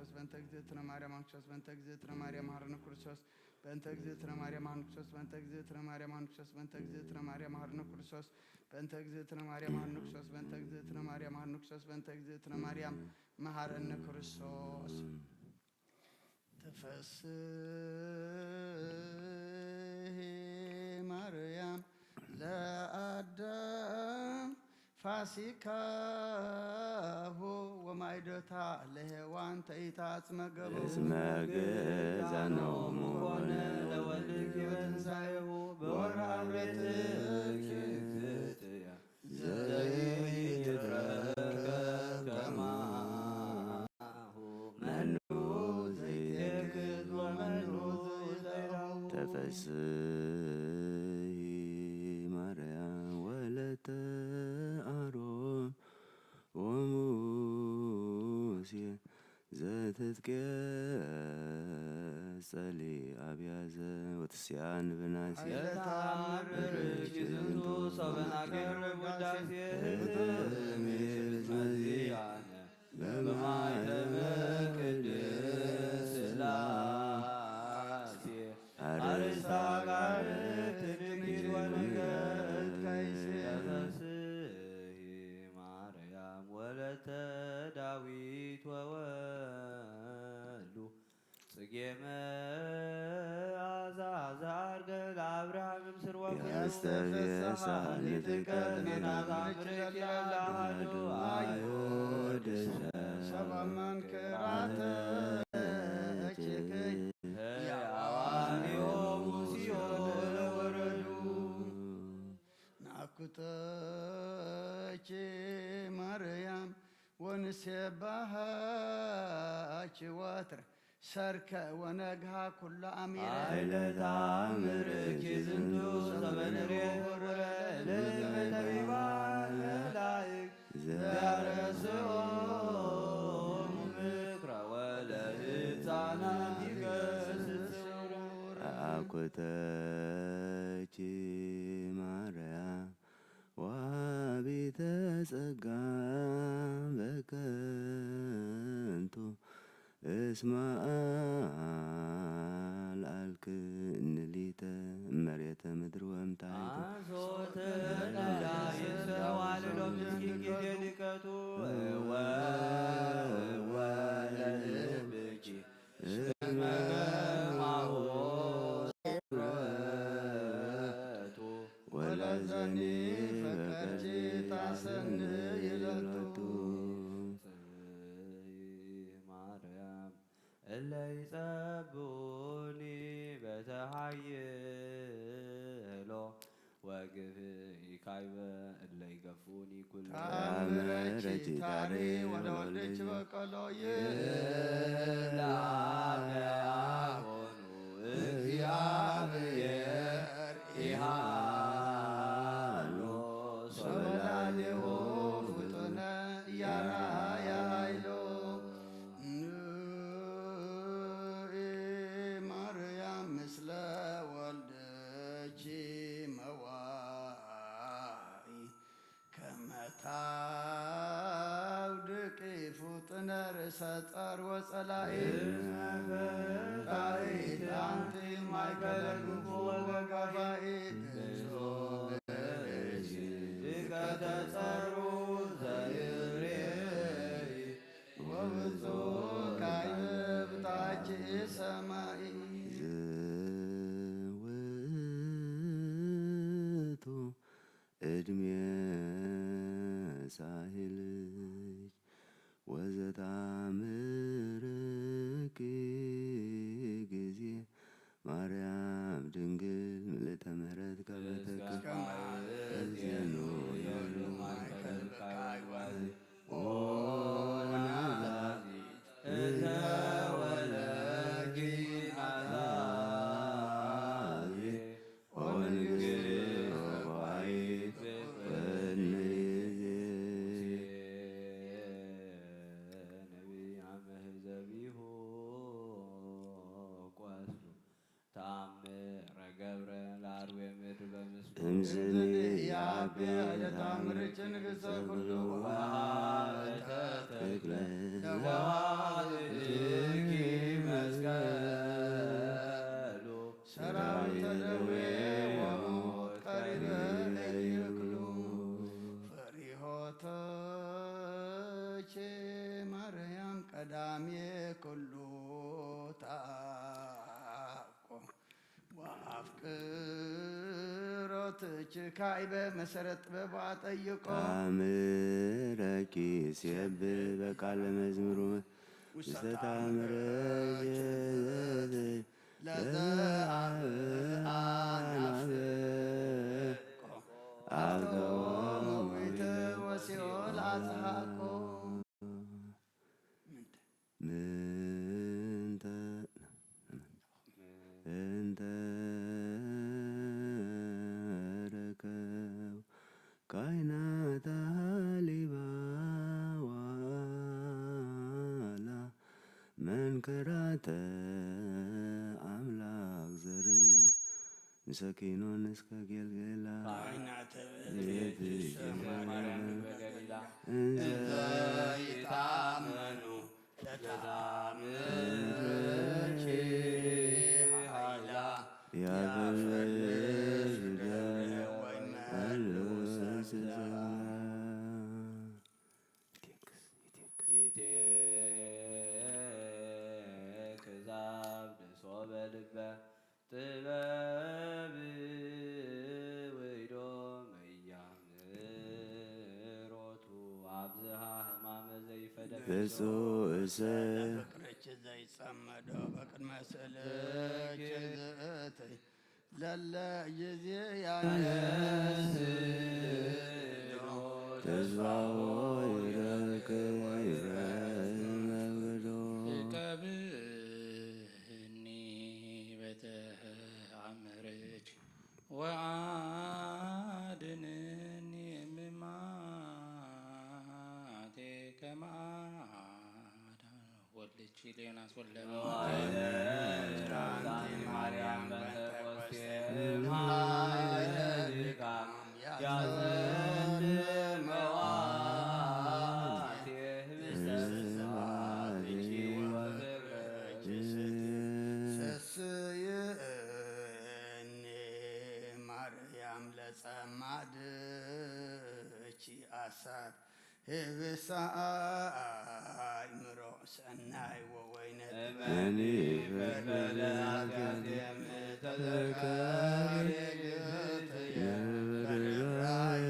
ክርስቶስ በእንተ እግዝእትነ ማርያም ክርስቶስ በእንተ እግዝእትነ ማርያም ሐረነ ክርስቶስ በእንተ እግዝእትነ ማርያም ክርስቶስ በእንተ እግዝእትነ ማርያም ክርስቶስ በእንተ እግዝእትነ ማርያም ሐረነ ክርስቶስ በእንተ እግዝእትነ ማርያም ሐረነ ክርስቶስ በእንተ እግዝእትነ ማርያም ሐረነ ክርስቶስ በእንተ እግዝእትነ ማርያም መሐረነ ክርስቶስ ተፈስሒ ማርያም ለአዳም ፋሲካሁ ወማይደታ ለሔዋን ተኢታጽመ ገዛኖሙ ሆነ ለወልድኪ በትንሣኤሁ በወርኃ ምሕረትኪ እግዝእትየ ዘይትረከብ ከማሁ መኑ ዘይትክዝ ወመኑ ዘይዘይራሁ ተፈስሒ ማርያም ወለተ አሮን ወሙሴ ዘትትቀጸሊ አብያዘ ወትስያን ብናሲ የታምርኪ ዝንቱ ሰበናገር ውዳሴ መዚያነ በማኅተመ ቅድስት ሥላሴ አርስታቃር ትድኪት ወንገት ከይሴ ተፈስሒ ማርያም ወለተ ዳዊት ወወሉ ጽጌ መዓዛ ዘዐርገ ለአብርሃም ምስር ወሙሴ ናኩተኪ ማርያም ወንሴባሃኪ ወትረ ሰርከ ወነግሃ ኩሎ አሚረ አይለታምርኪ ዝንቱ ዘመንሬ ለጠቢባን መላእክት ዘያረስኦሙ ምክረ ወለሕፃናት ይገሥጽ አኩተኪ ማርያም ወሀቢተ ጸጋ በከንቱ እስመ አልዓልክ እንሊተ እመሬተ ምድር ወእምታሕቱ አንሶተ ነዳይሰዋልሎ ምስኪን ጊዜ ሊቀቱ ወለልብኪ እስመ ከማሁ ረቱ ወለዘኒ ፈቀጂ ታሰን ይለቱ ማርያም እለ ይጸብኡኒ በተሃይሎ ወግፍኢካይበ እለ ይገፉኒ ኩሎ ታምረኪ ታሪ ወለወልድኪ በቀሎ ይላበያሆኑ እግዚአብሔር ኢሃሎ ሰበላሌሁ ፍጡነ ያራያ ኃይሎ ማርያም ምስለ ወልደኪ መዋኢ ከመ ታውድቂ ፍጡነ ርእሰ ጸር ወጸላኢ ጣሪት አንቲ ማእከለ ግፉ ወገጋፋኢ ከተጸሩ ዘይሬይ ወብፁዕ ካይበ ብታች ሰማይ ዝውእቱ ዕድሜ ሳህልች ወዘታምርኪ ጊዜ ማርያም ድንግል ምልዕተ ምሕረት ከመ ተክል እዝኑ የሉ ማእከል ካይዋይ እንተ ወለኪ አዛዚ ወንግሥት ወባይት ወንዜ ነቢይ አመህዘቢሁ ቆስሉ ተአምረ ገብረ ለአርዌ ምድር በምስሉ እምዝኒ ያቤ ለታምርኪ ንግሥተ ኩሉ ተክለ ለዋልድ ሰላም የኩሉ ታቆ ወአፍቅሮትች ካዕበ መሰረት ጥበብ ጠይቆ ታምረኪ ሲየብ በቃለ መዝሙሩ ውስተ ታምረ አተወሙዊተ ወሲኦል አጽሐቆ ምንተ እንተ ረከብ ካህናተ ሊባ ዋላ መንከራተ አምላክ ዘርዩ ምስኪኑን እስከ ገልገላ ቤትሽ እንዘ ይታመኑ ለታምርኪ ኃይላ ያፈልሽ ደረ አልወስ ክዛብ ንሶ በልበ ጥበብ ወይዶ መያምሮቱ አብዝሃ ሕማመ ዘይፈደፍሶ ፍጹእሰ ፍቅርች ዘይጸመዶ በቅድመ ስእልች ዝእተይ ለለ ጊዜ ያነስዶ ተስፋዎ ይረክብ መብዶ ቀብኒ በተአምርኪ ወአድኅነኒ እምማቴ ከመ አዳነ ወልድኪ ሌዮናስ ወልደ ማርያም በተቆስቴ ማይለድካም ያዘን መዋቴ ህብስተስማልኪ ወፍቅረች ስስይእኒ ማርያም ለጸማድኪ አሳት ህብሳ አእምሮ ሰናይ ወወይነ እኔ በደለ ኃጢአት የምተዘከር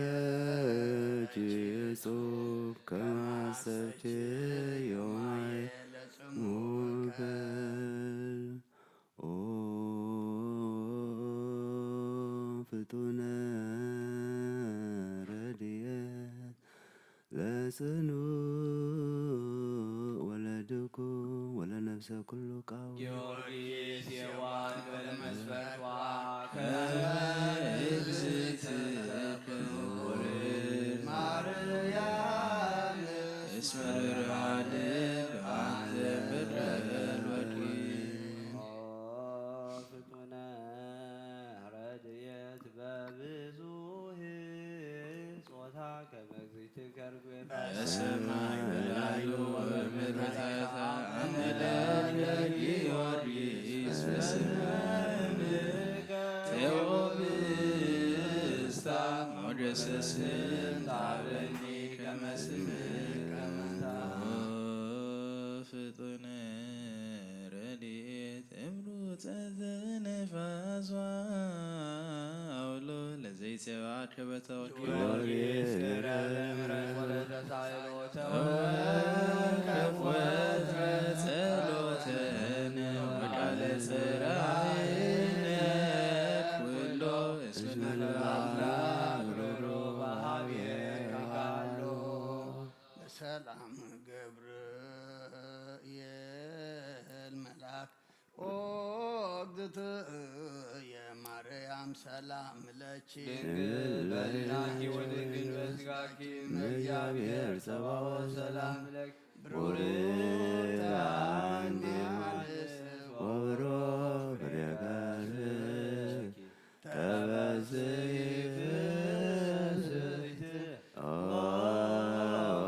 የበደላየች እጹብ ከማሰብች የማይ ሙከል ኦ ፍጡነ ረድኤት ለጽኑ ወለድኩ ወለነፍሰ ኩሉ ቃው ጊዮርጊስ የዋህ በለመስፈርቷ ማርያም እስመ ርኅራኄ በአንተ በደል ወድቅ ፍጡነ ረድኤት በብዙህ ጾታ ከመ እግዝእትከ በሰማይ በላዩ በምድር አንተ ለጊዮርጊስ በስመ ቴዎብስታ ሞገሰ ስም ታበኒ ከመ ስምከ ፍጡነ ረድኤት እምሩፀ ዘነፋስ አውሎ ለዘይፄባከ በተወክሎ ጊዮርጊስ ክብረ ለምሕረት ወለተሳእሎተ ከወትረ ጸሎተነ ወቃለ ጽርዓነ ኩሎ እስመ ለአምላክ ሮሮ ባህቤካሎ በሰላም ገብርኤል መልአክ ኦ እግዝእትየ ማርያም ሰላም ለኪ ድንግል በልናኪ ወድንግል በሥጋኪ እግዚአብሔር ጸባኦት ሰላም ለኪ ብሩክት አንቲ ወብሩክ ፍሬ ከርሥኪ ተበዝሒ ፍሥሕት ኦ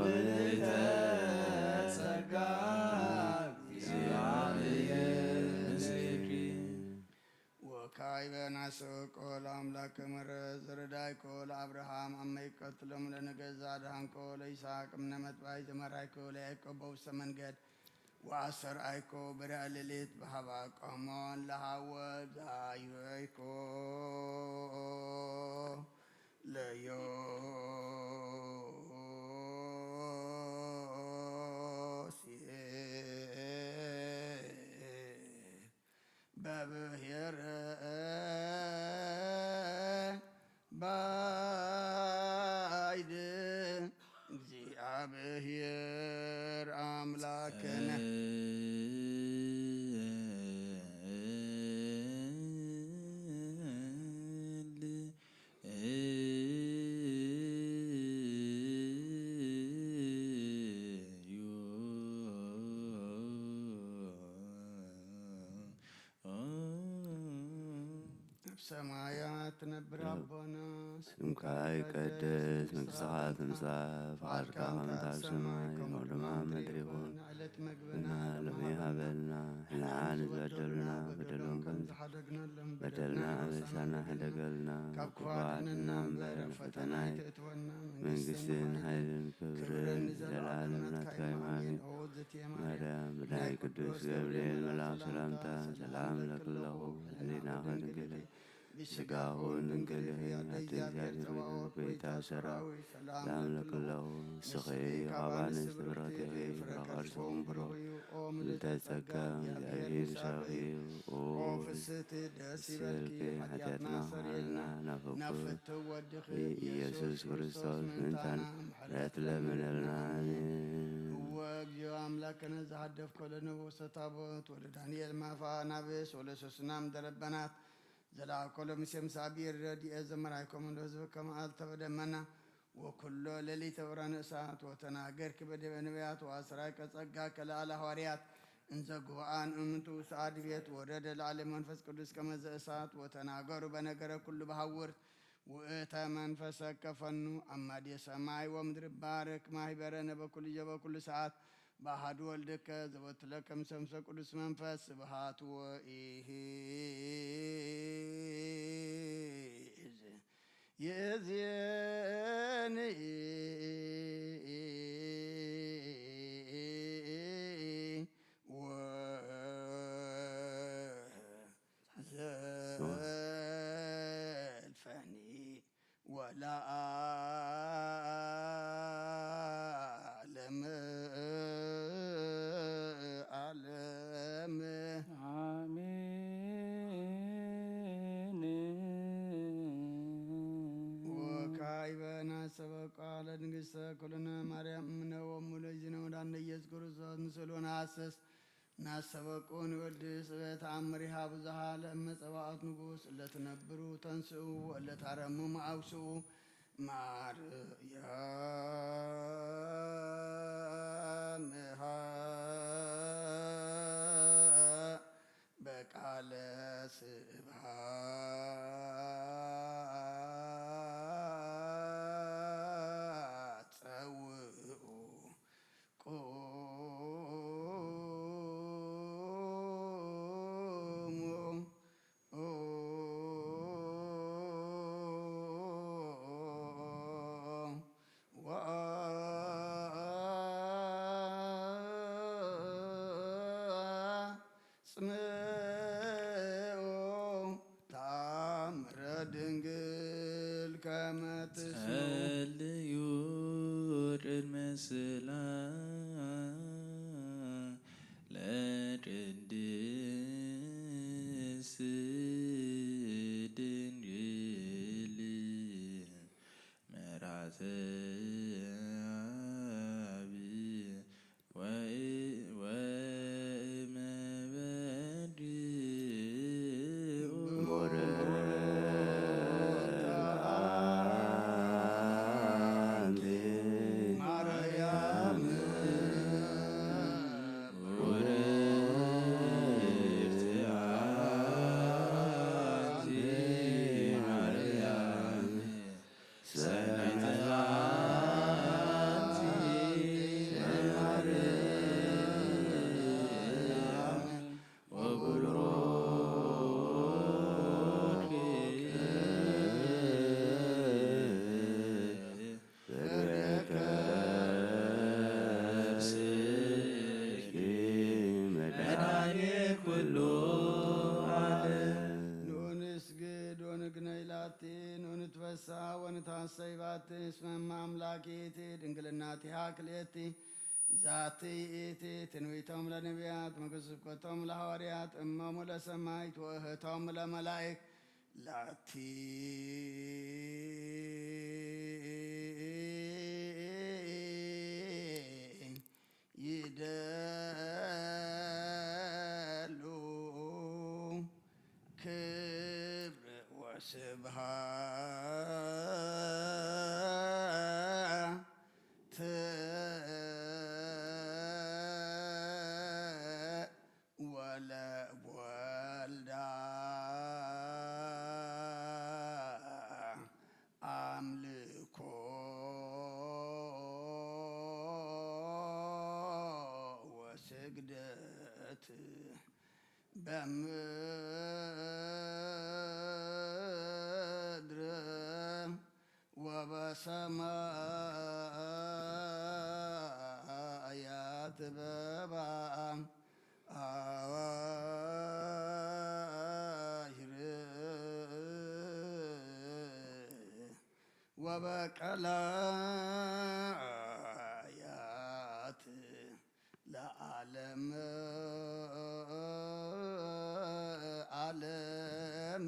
ምልዕተ ጸጋ እግዚአብሔር ምስሌኪ ወካዕበ ናስቆ ለአምላከ ምሕረት ዘረዳይኮ ለአብርሃም አመ ይቀትሎሙ ለነገዛ አድኃንኮ ለይስሐቅ እምነ መጥባይ ዘመራይኮ ለያዕቆብ በውስተ መንገድ ወአሰርአይኮ ብርአልሊት በሃባ ቆሞን ለሃወት ዛዩይኮ ለዮ በብሔር ባይድ እግዚአብሔር አምላክነ ሰማያት ነብር አቦና ስምከ ይቀደስ መንግሥትከ ትምጻእ ፈቃድከ በከመ በሰማይ ከማሁ በምድር ይሁን ዕለት መግብና ለነ ሀበነ ንሕናን ዝበደሉና በደልና አበሳና ሕደገልና ክፉዓትና እምበር ፈተና መንግሥትን ኃይልን ክብርን ዘለዓለም ናትከ አሜን። ማርያም ብናይ ቅዱስ ገብርኤል መልአክ ሰላምታ ሰላም ለክለኹ ህሊናከ ድንግል ሥጋሁ ድንግል አሐቲ እግዚአብሔር ቤታ ሰራው ሰላም ለክለኹ ስኽየ ቃባንስ ብረትኺ ረኸርሶም ብሮ ምልዕተ ጸጋ እግዚአብሔር ሰኺዩ ኦ ፍስሕት ደስ ስልኪ ይበልኪ ኃጢአትና ኃይልና ናፈኩ ናፍት ወድኺ ኢየሱስ ክርስቶስ ምንታን ምሕረት ለምንልና አሜን። ወእግዚኦ አምላክነ ዘሃደፍኮ ለንጉሠ ታቦት ወደ ዳንኤል ማፋ ናብስ ወለሶስናም ደረበናት ዘላኮሎ ምስም ሳቢር ረድኤ ዘመራይኮም እንደ ህዝብ ከመዓልተ በደመና ወኩሎ ሌሊተ ብርሃነ እሳት ወተናገርክ በዲበ ነቢያት ወአስራከ ጸጋከ ለአለ ሐዋርያት እንዘ ጉባኤን እምንቱ ሰዓት ቤት ወረደ ለዓለም መንፈስ ቅዱስ ከመ ዘእሳት ወተናገሩ በነገረ ኩሉ በሐውርት ውእተ መንፈሰ ከፈኑ አማዴ ሰማይ ወምድር ባርክ ማኅበረነ በኩልየ በኩሉ ሰዓት በአሐዱ ወልድከ ዘወትለከ እምሰምሰ ቅዱስ መንፈስ ስብሐት ወኢዝ ይእዜኒ ወዘልፈኒ ወለዓለመ ዓለም አሜን። ወካዕበነ ሰበቃ ለንግሥተ ኩልነ ማርያም እምነ ወእሙ ለእግዚእነ ወለአቡነ ኢየሱስ ክርስቶስ ምስለ ወነሐስስ ናሰበቁን ወድስ በተአምሪሃ ብዙሃ ለእመ ጸባኦት ንጉሥ እለትነብሩ ተንስኡ ወለታረምሙ አውስኡ ማርያም በቃለ ስብሐት ጸውኡ ድንግል ከመ ትስምዑ ጸልዩ ቅድመ ስእለ ለቅድስት ድንግል ምሕረተ አብ ማርያም ኩሉ ዓለም ኑንስግድ ወንግነይ ላቲ ኑንትፈሳ ወንታሰይ ባቲ እስመ አምላኬቲ ድንግልናቲሃ ክልኤቲ ዛቲ ኢቲ ትንቢቶም ለነቢያት መገስቆቶም ለሐዋርያት እሞሙ ለሰማዕት ወእህቶም ለመላእክት ላቲ ይደሉ ክብር ወስብሐት ወለወልዳ አምልኮ ወስግደት በምድር ወበሰማያት በባም አዋሂር ወበቀላያት ለዓለም ዓለም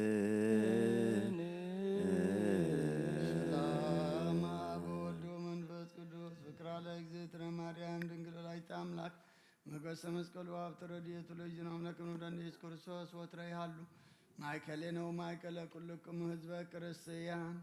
አሜን። ሰላም አብ ወወልድ ወመንፈስ ቅዱስ ፍቅራ ለእግዝእትነ ማርያም ድንግል ወላዲተ አምላክ መገሰ መስቀሉ ሀብተ ረድኤቱ ለእግዚእነ አምላክነ ወለወልደ ኢየሱስ ክርስቶስ ወትረ ይሃሉ ማእከሌ ነው ማእከለ ኩልክሙ ህዝበ ክርስቲያን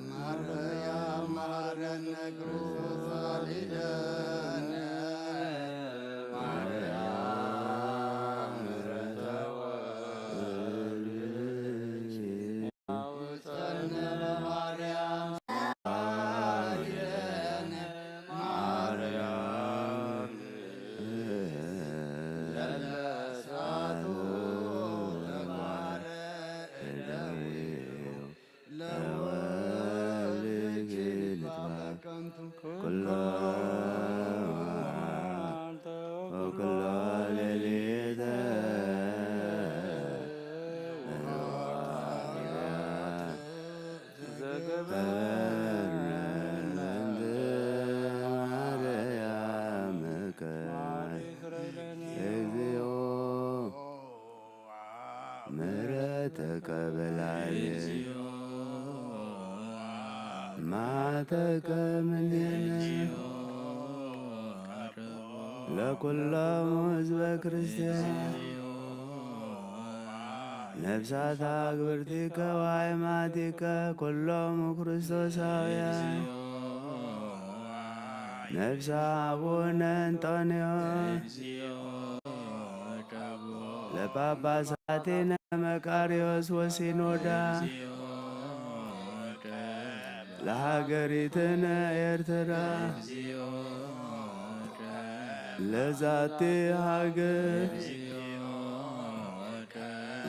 ማርያም ማረነ ክርስቶስ አሊደነ ማርያም ምሕረተ ወልድኪ አውፀነ ማርያም አሊደነ ማርያም ለለሳቱ ተግባረ እደዊው ለወልድኪ በከንቱ ኩሎ ወኩሎ ሌሊተ በረንድ ማርያምከ እግዚኦ ምሕረተከ በላየ ማተከ ምኔነ ለኩሎሙ ሕዝበ ክርስቲያን ነፍሳት አግብርቲከ ወአእማቲከ ኩሎሙ ክርስቶሳውያን ነፍሰ አቡነ እንጦንዮስ ለጳጳሳቲነ መቃርዮስ ወሲኖዳ ለሀገሪትነ ኤርትራ ለዛቲ ሀገር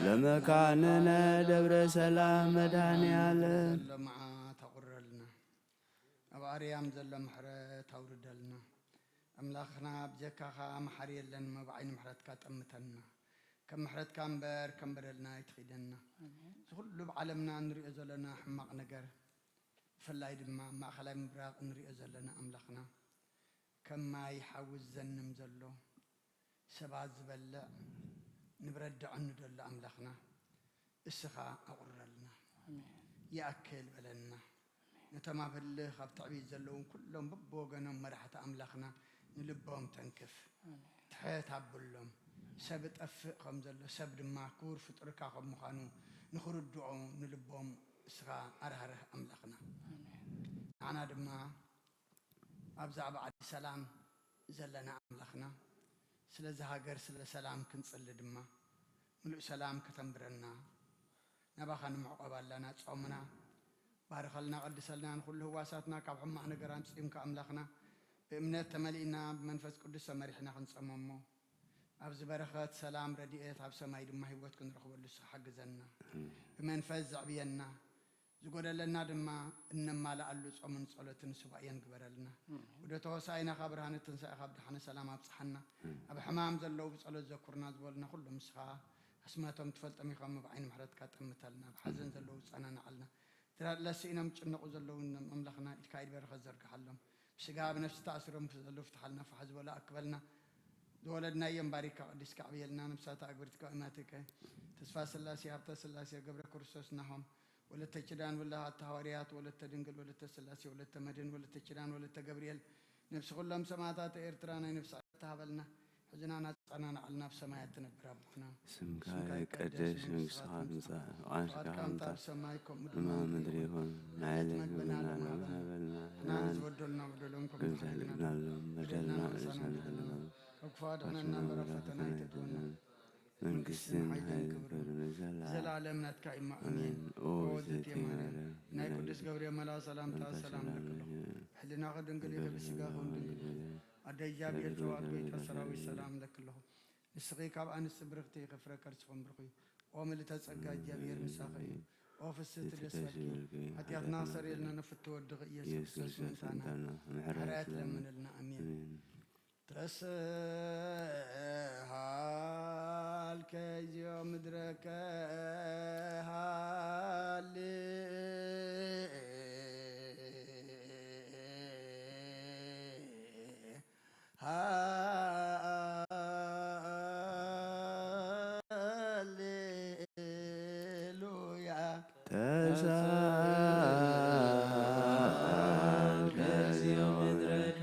ለመካንነ ደብረ ሰላም መድኃኔዓለም ለመዓት አቁረልና ኣብ ኣርያም ዘሎ ምሕረት ኣውርደልና ኣምላኽና ብጀካኻ መሓሪ የለን መባዓይን ምሕረትካ ጠምተና ከም ምሕረትካ እምበር ከም በደልና ይትኺደና ዝኩሉ ብዓለምና እንሪኦ ዘለና ሕማቕ ነገር ብፍላይ ድማ ማእኸላይ ምብራቕ እንሪኦ ዘለና ኣምላኽና ከም ማይ ሓዊ ዝዘንም ዘሎ ሰባት ዝበልዕ ንብረድዐኑ ደሎ ኣምላኽና እስኻ ኣቁረልና ይኣክል በለና ነቶም ኣብ ህልኽ ኣብ ትዕቢት ዘለውን ኩሎም በብወገኖም መራሕቲ ኣምላኽና ንልቦም ተንክፍ ትሕት ኣብሎም ሰብ ጠፍእ ከም ዘሎ ሰብ ድማ ክቡር ፍጡርካ ከም ምዃኑ ንኽርድዖ ንልቦም እስኻ ኣርህርህ ኣምላኽና ንዓና ድማ ኣብዛዕባ ዓዲ ሰላም ዘለና ኣምላኽና ስለዚ ሃገር ስለ ሰላም ክንጽሊ ድማ ምሉእ ሰላም ከተንብረና ናባኻ ንምዕቆብ ኣለና ጾምና ባርኸልና ቀድሰልና ንኩሉ ህዋሳትና ካብ ሕማቕ ነገር ኣንጽምካ ኣምላኽና ብእምነት ተመሊእና ብመንፈስ ቅዱስ ተመሪሕና ክንጸመሞ ኣብዚ በረኸት ሰላም ረድኤት ኣብ ሰማይ ድማ ህይወት ክንረኽበሉ እስኻ ሓግዘና ብመንፈስ ዘዕብየና ዝጎደለና ድማ እነማልኣሉ ጾምን ጸሎትን ስዋእየን ግበረልና ወደ ተወሳኢና ካብ ብርሃነ ትንሣኤኻ ብድሓነ ሰላም ኣብፅሓና ኣብ ሕማም ዘለዉ ብጸሎት ዘኩርና ዝበሉና ኩሎም እስኻ ኣስማቶም ትፈልጦም ኢኸም ብዓይኒ ምሕረትካ ጠምተልና ብሓዘን ዘለዉ ጸናንዓልና ለሲኢኖም ጭነቑ ዘለዉ ኣምላኽና ኢድካ ኢድ በረኸት ዘርግሓሎም ብስጋ ብነፍሲ ተኣሲሮም ዘለዉ ፍትሓልና ፍሓ ዝበሉ ኣክበልና ዝወለድናዮም ባሪካ ቅዱስካ ዕብየልና ነብሳታ ኣግብርቲካ እማትከ ተስፋ ስላሴ ሃብተ ስላሴ ገብረ ክርስቶስ ናሆም ወለተ ኪዳን ወለተ ሐዋርያት ወለተ ድንግል ወለተ ስላሴ ወለተ መድን ወለተ ኪዳን ወለተ ገብርኤል ነፍሲ ኩሎም ሰማዕታት ኤርትራ ናይ ነፍሲ ተሃበልና ሕዝና ናጸናንዓልና ብሰማያት ትነብር ኣቦና ስምካ ይቀደስ መንግሥትኻ ትምጻእ ቃልካ ኣብ ሰማይ ከምኡ ድማ ምድሪ ይኹን ናይለን መግበናና ሃበልና ናን ዝወደሉና በደሎም ግናሎም በደልና እሰናሃለና ካብ ክፉ ኣድሕነና በረ ፈተና ይትድወና መንግሥትን ኃይልን ክብርን ዘላለም ናትካ ኢማ ኣሜን ወዘት የማርያም ናይ ቅዱስ ገብርኤል መልኣ ሰላምታ ሰላም ለክለኹ ሕሊናኸ ድንግል ኢኸ ብስጋኸ ድንግል ኣደ እግዚኣብሔር ዘዋት ጐይታ ሰራዊት ሰላም ለክለኹ ንስኺ ካብ ኣንስቲ ብርኽቲ ክፍረ ከርስኹም ብርኺ ኦ ምልዕተ ጸጋ እግዚኣብሔር ምሳኸ እዩ ኦ ፍስሕቲ ደስ በልኪ ኃጢአትና ሰሪልና ነፍቲ ወድኺ ኢየሱስ ክርስቶስ ምንታና ምሕረት ለምንልና ኣሜን ተስሃልከ እግዚኦ ምድረከ ሃሌሉያ ተስሃልከ እግዚኦ ምድረከ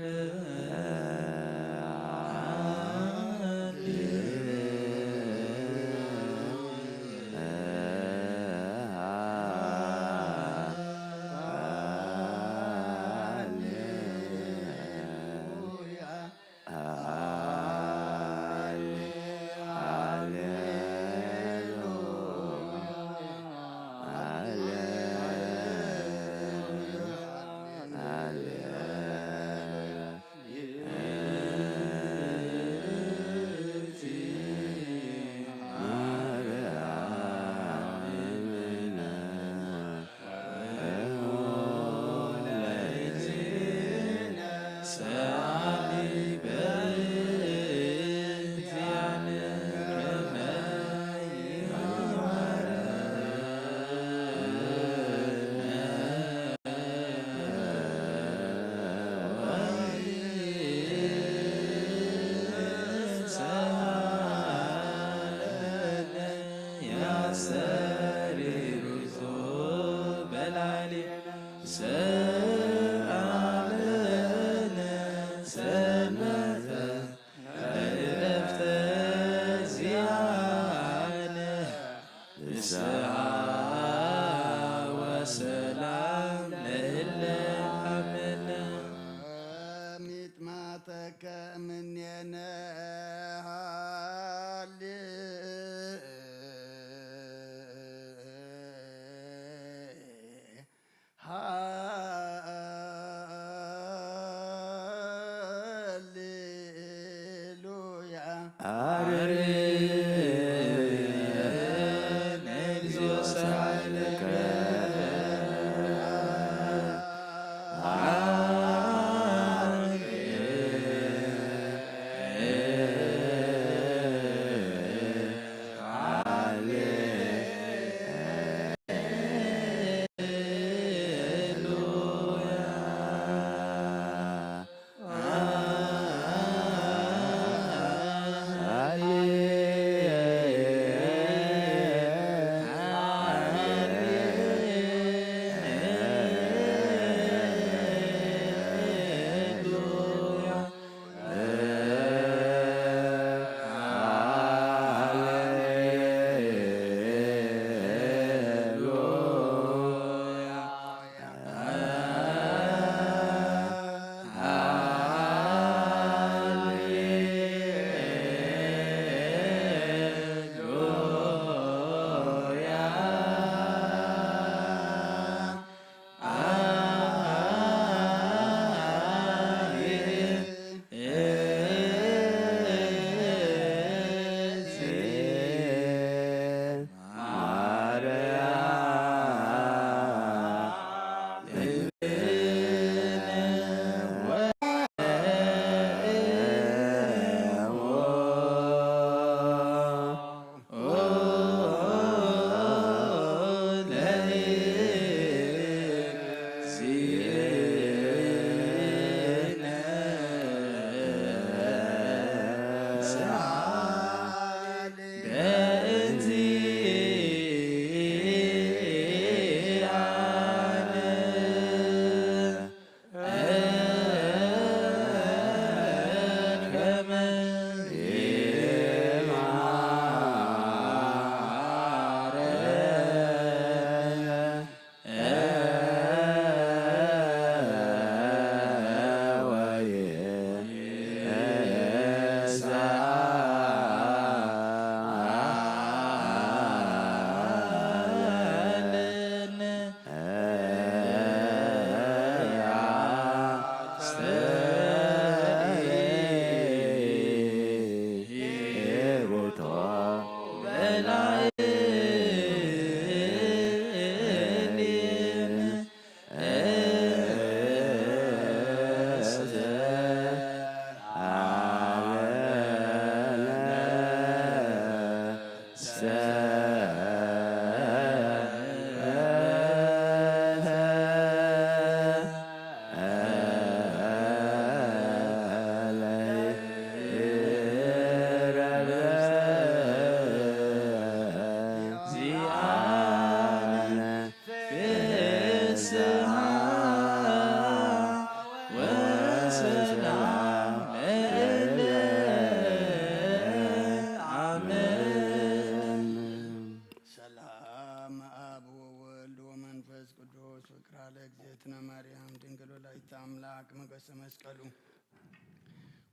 መስቀሉ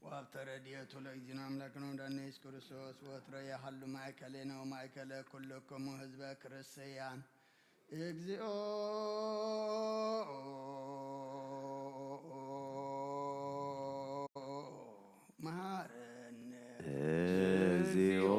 ወአብተረድኤቱ ለእግዚእነ አምላክነ ወመድኃኒነ ኢየሱስ ክርስቶስ ወትረ ያሃሉ ማእከሌነ ወማእከለ ኩልክሙ ህዝበ ክርስቲያን እግዚኦ መሐረነ እግዚኦ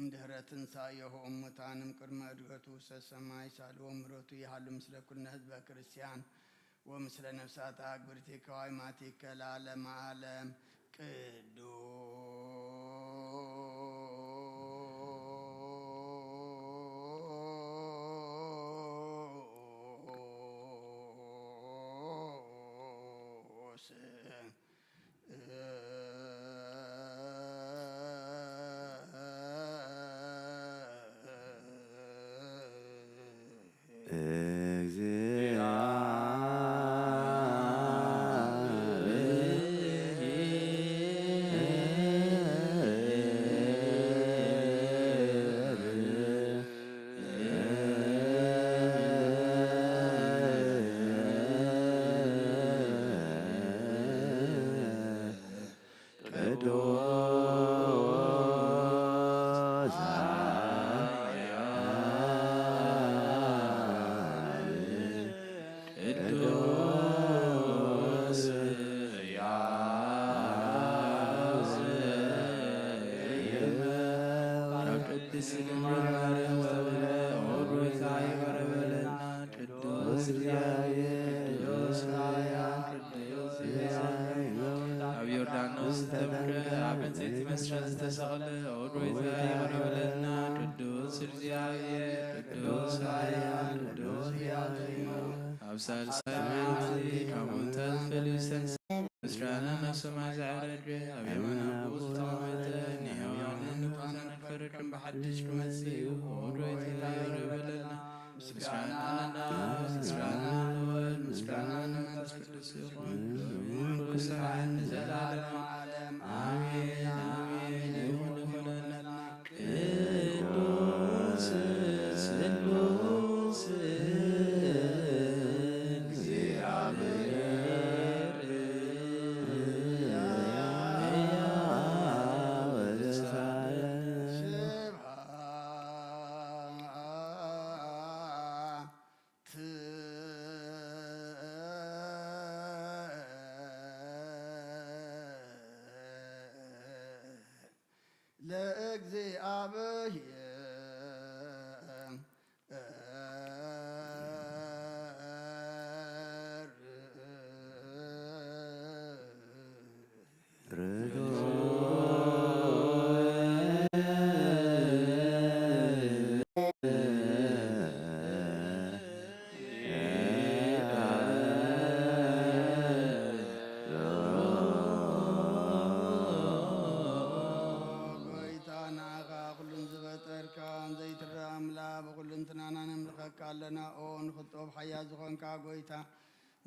እንድህረ ትንሣኤሁ እሙታንም ቅድመ ዕድገቱ ውስተ ሰማይ ሳልዎ ምሕረቱ ይሃሉ ምስለ ኩልነ ህዝበ ክርስቲያን ወምስለ ነፍሳት አግብርቲከ ወአእማቲከ ለዓለመ ዓለም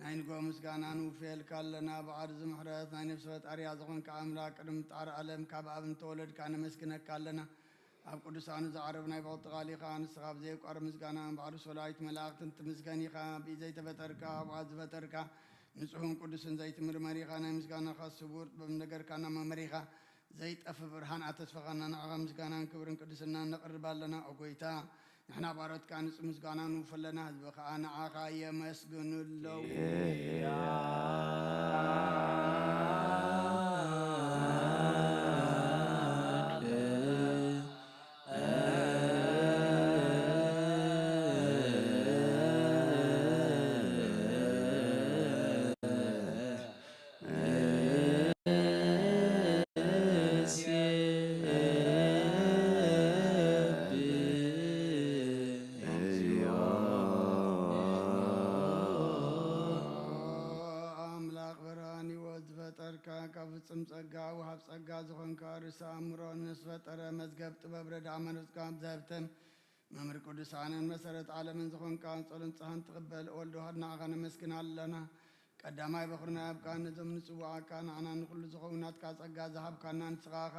ናይንጎ ምስጋናን ውፌል ካለና በዓርዝ ምሕረት ናይ ነፍሲ ፈጣሪያ ዝኾንካ ኣምላክ ቅድሚ ጣር ዓለም ካብ ኣብን ተወለድካ ነመስግነካ ኣለና ኣብ ቅዱሳኑ ዝዓረብ ናይ በቕቲ ቃሊኻ ንስኻ ብዘይቋር ምስጋናን ባዕሉ ሰላዊት መላእኽትን ትምስገን ኢኻ ብዘይተፈጠርካ ኣብዓ ዝፈጠርካ ንጹሕን ቅዱስን ዘይትምርመር ኢኻ ናይ ምስጋናኻ ስቡር ጥበብ ነገርካና መመሪኻ ዘይጠፍ ብርሃን ኣተስፈኻና ንዓኻ ምስጋናን ክብርን ቅዱስናን ነቕርብ ኣለና ኦጎይታ ንሕና ባሮትካ ንጹህ ምስጋና ንውፈለና ህዝቢ ከዓ ንዓኻ የመስግኑለው ፍጹም ጸጋ ውሃብ ጸጋ ዝኾንካ ርእሰ ኣእምሮ ንስፈጠረ መዝገብ ጥበብ ረድኣ መንፈስካ ብዘህብተን መምህር ቅዱሳንን መሰረት ዓለምን ዝኾንካ ጸሎን ጸሃን ትቕበል ወልዶ ሃድናኻ ነመስግን ኣለና ቀዳማይ በኽርና ያብካ ነዞም ንጽዋዓካ ንዓና ንኹሉ ዝኾውናትካ ጸጋ ዝሃብካና ንስኻኻ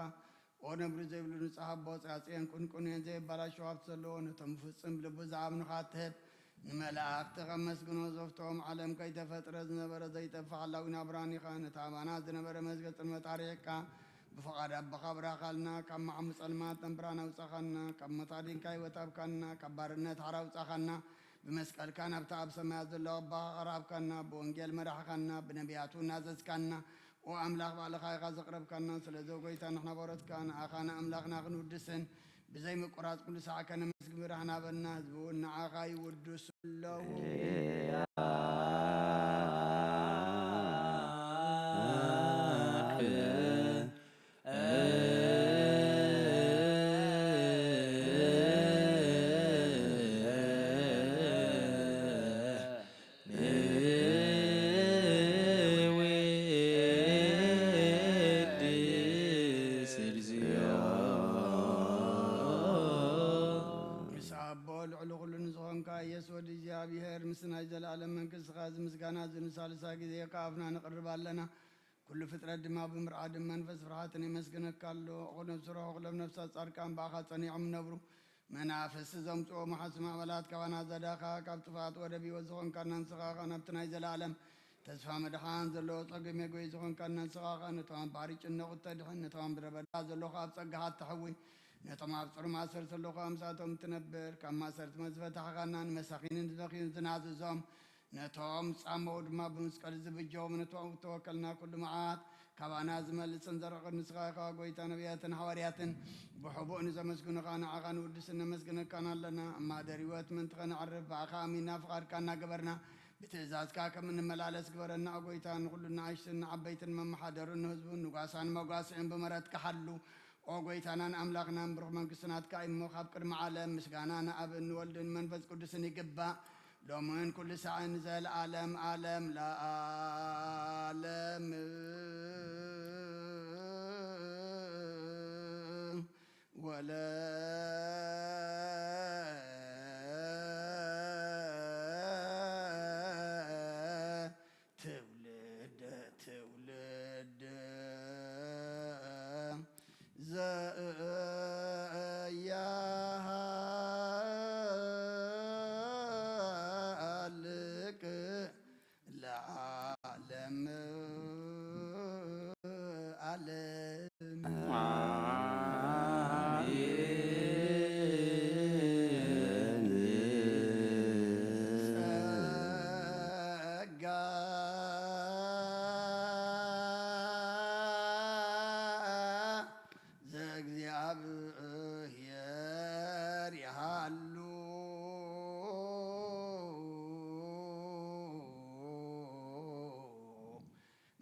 ኦ ነብሪ ዘይብሉ ንጽሓቦ ጻጽየን ቁንቁንን ዘይበላሸው ሃብቲ ዘለዎ ነቶም ፍጽም ልቡ ዝዓብንኻ ትህብ ንመላእኽቲ ከመስግኖ ዘፍቶም ዓለም ከይተፈጥረ ዝነበረ ዘይጠፍእ ሓላዊና ብርሃን ኢኻ ነታ ኣባና ዝነበረ መዝገብ ጽልመት ኣርየቕካ ብፍቓድ ኣቦኻ ብራኻልና ካብ ማዕሙ ጸልማት ተንብራን ኣውጻኻና ካብ ሞታዲንካ ሕይወት ኣብካና ካብ ባርነት ሓራ ኣውጻኻና ብመስቀልካ ናብታ ኣብ ሰማያት ዘሎ ኣባኻ ቀራብካና ብወንጌል መራሕኻና ብነቢያቱ እናዘዝካና ወአምላኽ ባዕልኻ ኢኻ ዘቕረብካና ስለዚ ጎይታ ንሕና በሮትካ ንኣኻ ንኣምላኽና ክንውድስን بزي مقراط كل ساعة كان مسك برهنا بالناس بقولنا عاقاي ودوس الله مسنا جلال من كل سخاز مسكانا زن سالسا كذي كافنا نقرب لنا كل فترة دما بمرعاد منفس فرحاتني مسكنك كالو أغلب سرو أغلب نفسات أركان باخات صنيع من نبرو منافس زمت ومحسم عملات كوانا زداخا كابتفات ودبي وزغن كان سخاقا نبتنا جلالم تسفى مدحان زلو طقم يقوي زغن كان سخاقا نتوان باريش النغو التدحن نتوان بربدا زلو خاب صقحات تحوي نتما بصر ما صرت له خمساتهم تنبر كما صرت مزفت حقنا مساخين زخين تناززهم نتوم صامود ما بمسكل زبجوم نتوم توكلنا كل معات كوانا زمل سنزرق نسخاقا قويتا نبياتن حوارياتن بحبوء نزا مسكن قانا عقان ودسنا مسكن كان لنا اما دريوات من تغن عرف بعقامي نافقار كان قبرنا بتعزاز كاكا من ملالس قبرنا قويتان كلنا عيشتنا عبيتن من محادرون هزبون نقاسان مقاسعين بمرات كحلو أوغويتانان أملاقنا بروح من قصنات كايم مخاب كرم عالم مسكانانا أبن والدن منفذ قدسني قبا لو من كل ساعة نزل عالم عالم لا عالم ولا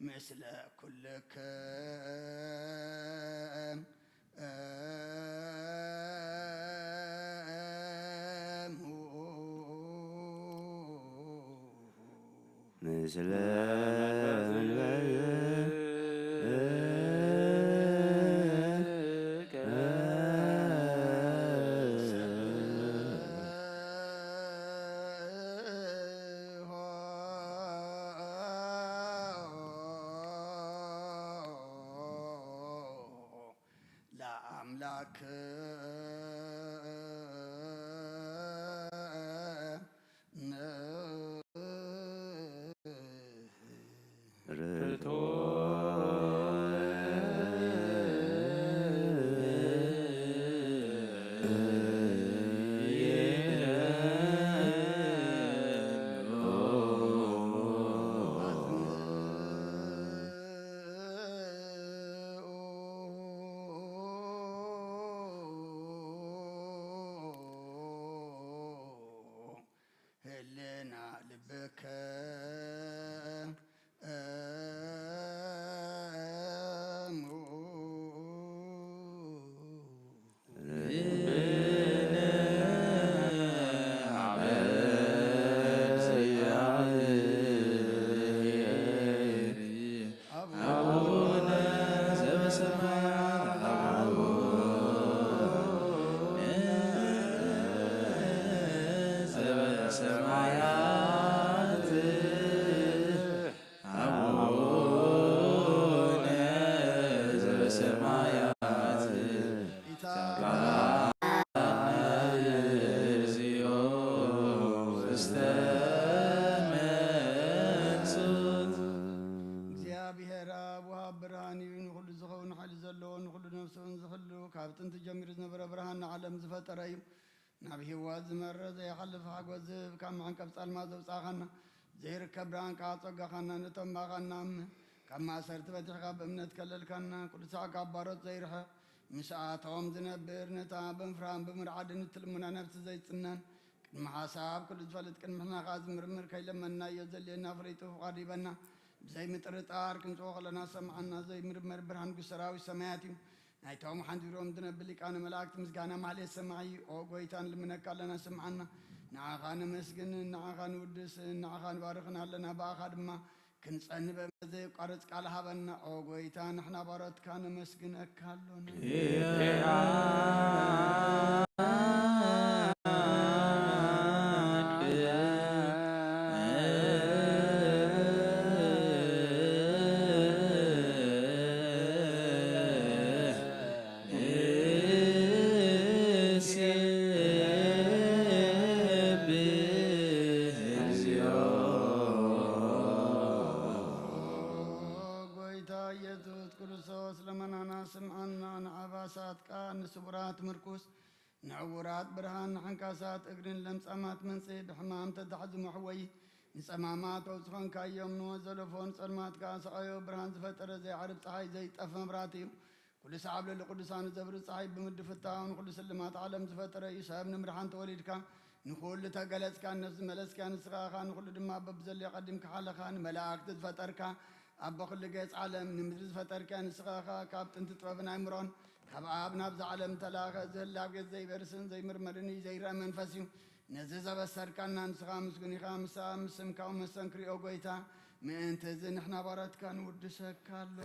مثل كل كام مثل كابتن تجمير زنبر برهان عالم زفتر أيو نبيه وازمر زي خلف حق وزف كم عن كبصال ما زوج ساخنا زير كبران كاصق خنا نتم خنا كما صرت بتحق بمنت كلل كنا كل ساعة كبارات زيرها مساعتهم زنبر نتا بنفران بمرعد نتلمنا نفس زي السنان كما حساب كل زفلت كن محنا غاز مرمر كي لما يزلينا فريتو قريبنا زي مترطار كنت لنا سمعنا زي مرمر برهان قسراوي سماياتي نايتهم حنديروم دنبلي كان ملاكت مسغانا مالي سمعي او غويتان لمنك لنا سمعنا نعغان مسجن نعغان ودس نعغان بارخنا لنا باخدما كنصنب زي قرص قال هبنا او غويتان احنا بارت كان مسجن اكالونا سبرات مركوس نعورات برهان حنكاسات اقرن لمصامات منصي بحمام تدحز محوي نصمامات وصفن كايوم نوزل فون صلمات كاسقايو برهان زفتر زي عرب صحي زي طف مبراتي كل سعب للقدسان زبر صحي بمد فتاون كل سلمات عالم زفتر يساب نمرحان توليدك نقول تقلت كان نفس ملس كان سخاخان نقول دما ببزل يقدمك حالخان ملاك تفترك أبا كل جيس عالم نمدرس فتر كان سخاخا كابتن تطرفنا عمران كابنا بز عالم تلاقى زل لابجت زي برسن زي مرمرني زي رامن فاسيو نززا بسر كان نسخا مسكوني خامسا مسم كاو مسن كريو قويتا من تزن احنا بارات كان ودسك كالو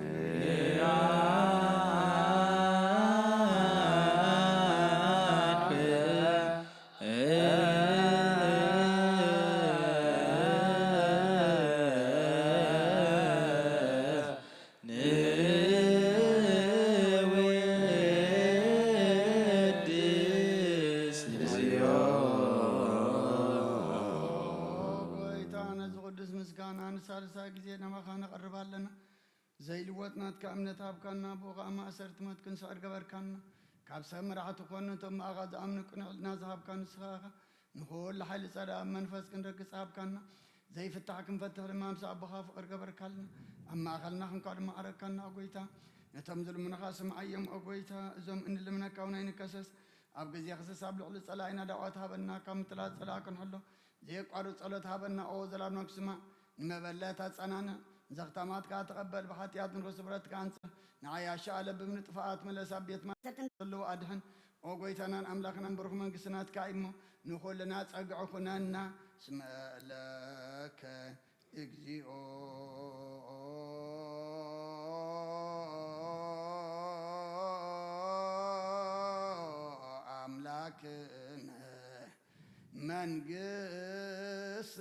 زي الوطنات كأمنة أبكارنا بوغا ما أسرت ما تكن سعر قبر كنا كاب سمرعة تكون ثم أغاد أمنك نعلنا زهاب كان سخاخة نقول لحالي صار منفس كن ركس أب كنا زي فتحكم فتح الإمام سعب بخاف قبر كنا أما أغلنا خنقار ما أرك كنا أقويتا نتمزل من خاسم أيام أقويتا زم إن اللي منا كونين كسس أبقى زي خسس أبلغ لصلاحنا دعواتها بنا كم ثلاث صلاة كن حلو زي قارو صلاتها بنا أو زلال مكسما نمبلاتها سنانا زختامات كا تقبل بحاتيات من رسبرت كانسر نعيا شعل بمن طفاءات من الاسابيت ما تلو ادحن او غويتنا املاكنا نبرخ من قسنات كايمو نقول لنا تصقعوا كننا اسم لك اكزيو املاكنا من قس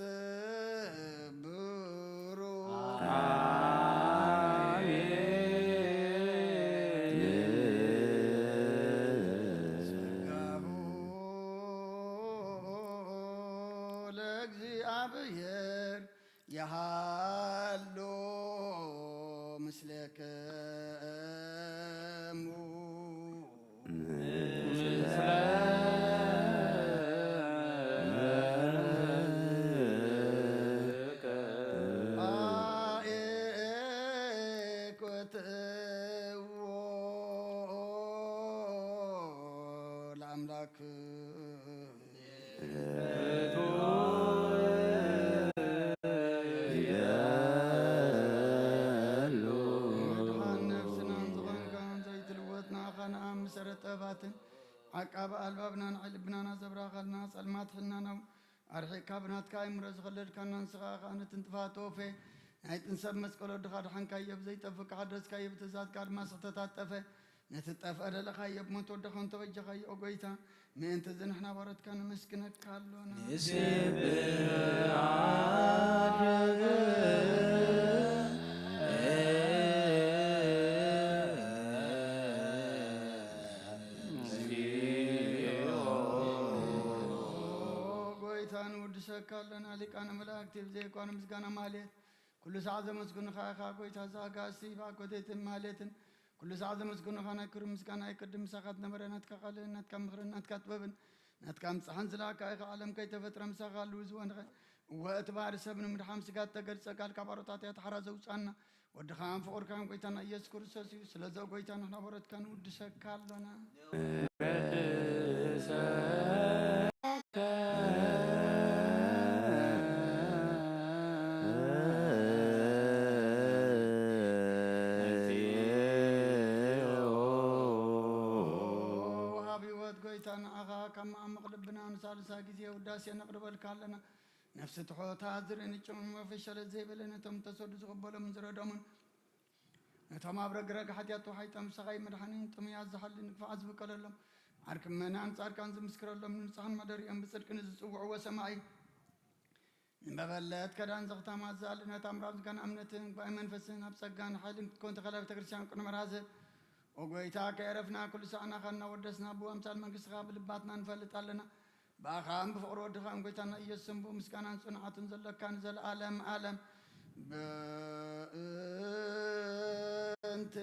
يهالو مثلك الأملاك عقاب البابنا علبنا نزبرا خلنا سلمات خلنا أرحي كابنات كايم رز خلد كنا نسخا خانة انتفاتو في نهاية نسب مسكولو دخار حن كايب زي تفك عدرس كايب تزاد كار ما سختات تفه نتتفه لخايب موتو دخون توجه خاي أقويتا من تزن احنا بارد كان مسكنك كالونا نسب سكالنا لكان ملاك تبزي كان مسكنا ماليت كل ساعة مسكنا خا كوي تازا كاسي باكوتيت ماليت كل ساعة مسكنا خانا كرم مسكنا يقدم ساقات نمرنات كقال نات كم خرنات كاتبن نات كم صحن زلاك عالم كي تفتر مساقال وزوان واتبار سبن من حمس قات تقر سقال كبارطات يتحرز وصانا ودخان فقر كان قيتنا يذكر سوسي سلازو قيتنا احنا برد كان ودسك كالنا وهابي ود قيتنا أغا كما عمق لبنا مسالسا قزي وداسي نقرب الكالنا نفس تحوت هازر إنكم ما في شلت زي بلنا تم تسود زغبلا من زردامن نتام أبرق رق حتياتو حيتم سغاي مرحنين تم يعزحل نكفى عزبك لهم عارك من أنصار كان زمسكر لهم من صحن مدري أم بصدق نزسوع وسماعي من ببلات كدان زغتا ما زال نتام راز كان أمنتين بأمن فسن هبسقان حالين كنت خلاف تكرسيان كنا مرازب وقويتا كيرفنا كل ساعنا خلنا ودسنا بو أمثال من قصة بلباتنا نفلت علينا باخام بفقر ودخام قويتانا يسنبو مسكانا صنعات زلك كان زل عالم عالم بنت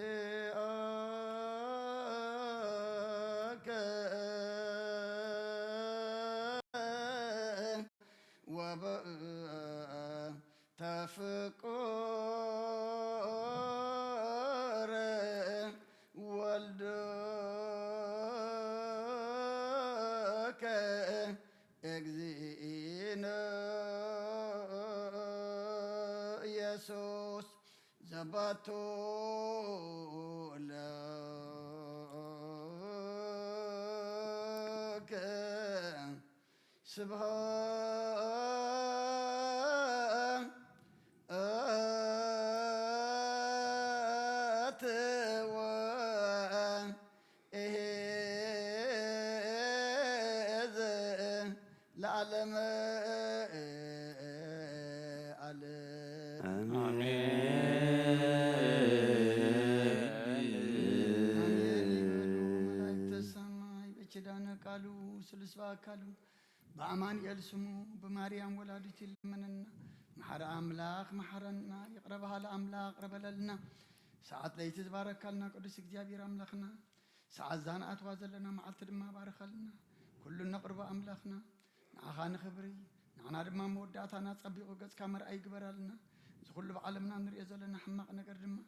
تفكر والدك اجزينا يسوس زبطو لك سبحات وإهز العالم قالوا سلسوا قالوا بأمان يلسموا بماريام ولادتي لمننا محر أملاك محرنا يقربها الأملاك قرب لنا ساعات ليت تبارك لنا قدس እግዚአብሔር أملاكنا ساعات زانات وازلنا مع التدما بارك لنا كلنا قرب أملاكنا نعخان خبري نعنا دما موداتنا تصبيقو قص كامر أي قبر لنا كل بعالمنا نرئي زلنا حماق نقر دما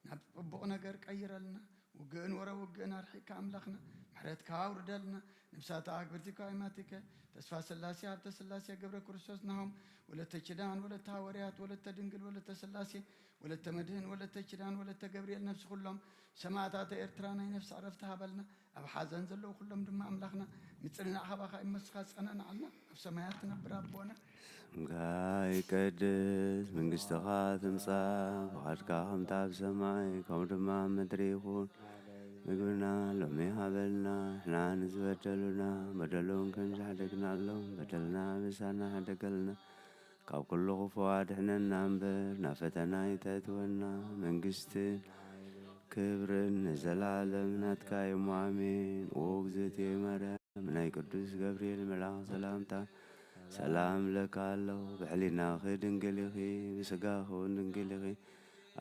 نبقى نقر قير لنا وقن ورا وقن أرحيك أملاكنا محرتك وردلنا نفسات أكبرتك وإماتك تسفى سلاسي عبد سلاسي قبر كرسوس نهم ولا تجدان ولا تاوريات ولا تدنقل ولا تسلاسي ولا تمدهن ولا تجدان ولا تقبريل نفس كلهم سماعتات إرترانا نفس عرفتها بلنا أبحاز أنزلوا كلهم دم أملاكنا مثلنا أخباك إمسخاس أنا نعلنا بسماياتنا برابونا ጋይ ቅድስ መንግሥትኻ ትምጻእ ፈቃድካ ከምቲ ኣብ ሰማይ ከምኡ ድማ ምድሪ ይኹን ምግብና ሎሚ ሃበልና ንሕና ንዝበደሉና በደሎም ክንሓደግናሎም በደልና ምሳና ሓደገልና ካብ ኩሉ ክፉእ ኣድሕነና እምበር ናብ ፈተና ይተእትወና መንግሥትን ክብርን ንዘላለም ናትካ እሞ ኣሜን ኦ እግዝእትየ ማርያም ናይ ቅዱስ ገብርኤል መልኣኽ ሰላምታ ሰላም ለካ ኣለሁ ብሕሊናኺ ድንግል ኢኺ ብስጋኺ እውን ድንግል ኢኺ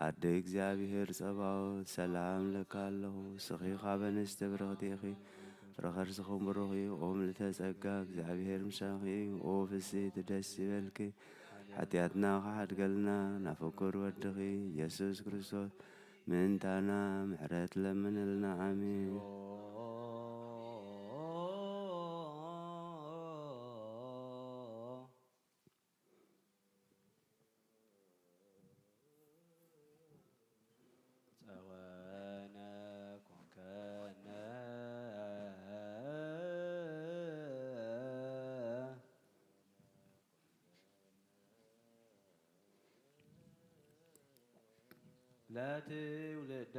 ኣደ እግዚኣብሔር ጸባኦት ሰላም ለካ ኣለሁ እስኺ ካብ ኣንስቲ ብርኽቲ ኢኺ ፍረ ከርስኹም ብሩኽ እዩ ኦ ምልዕተ ጸጋ እግዚኣብሔር ምሳኺ ኦ ፍስሕቲ ደስ ይበልኪ ሓጢኣትና ኸሓድገልና ናብ ፍቁር ወድኺ ኢየሱስ ክርስቶስ ምእንታና ምሕረት ለምንልና ኣሜን لا تولد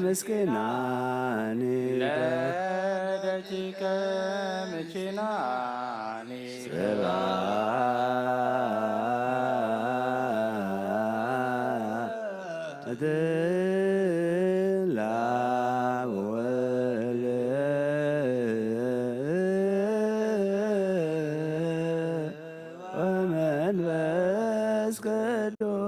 ምስኪናን ለደቂቀ ምኪናኒ ስብሐት ለአብ ወወልድ ወመንፈስ ቅዱስ